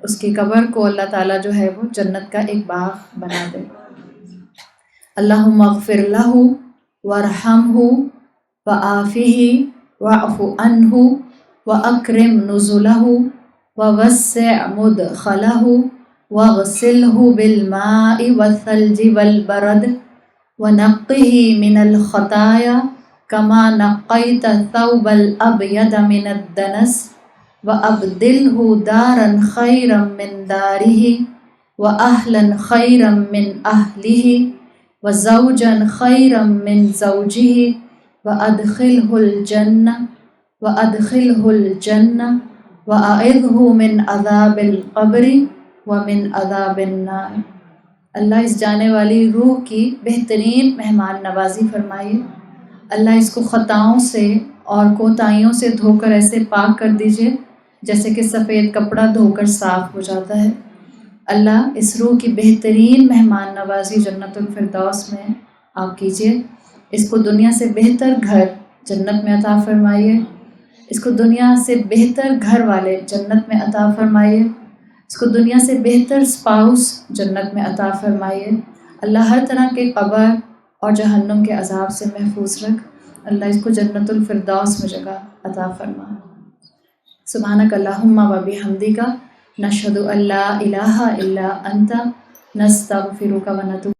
اس کی قبر کو اللہ تعالیٰ جو ہے وہ جنت کا ایک باغ بنا دے۔ اللہم اغفر لہ وارحمہ وعافہ واعف عنہ واکرم نزلہ ووسع مدخلہ واغسلہ بالماء والثلج والبرد ونقہ من الخطایا کما نقیت الثوب الابید من الدنس وابدلہ دارا خیرا من دارہ واہلا خیرا من اہلہ وزوجا خیرا من زوجہ وادخلہ الجنہ وأعذہ من عذاب القبر ومن عذاب النار۔ اللہ اس جانے والی روح کی بہترین مہمان نوازی فرمائیے۔ اللہ اس کو خطاؤں سے اور کوتاہیوں سے دھو کر ایسے پاک کر دیجئے جیسے کہ سفید کپڑا دھو کر صاف ہو جاتا ہے۔ اللہ اس روح کی بہترین مہمان نوازی جنت الفردوس میں آپ کیجئے۔ اس کو دنیا سے بہتر گھر جنت میں عطا فرمائیے، اس کو دنیا سے بہتر گھر والے جنت میں عطا فرمائیے، اس کو دنیا سے بہتر سپاؤس جنت میں عطا فرمائیے۔ اللہ ہر طرح کے قبر اور جہنم کے عذاب سے محفوظ رکھ۔ اللہ اس کو جنت الفردوس میں جگہ عطا فرما۔ سبحانک اللہم و بحمدک، نشہد ان لا الہ الا انت، نستغفرک و نتوب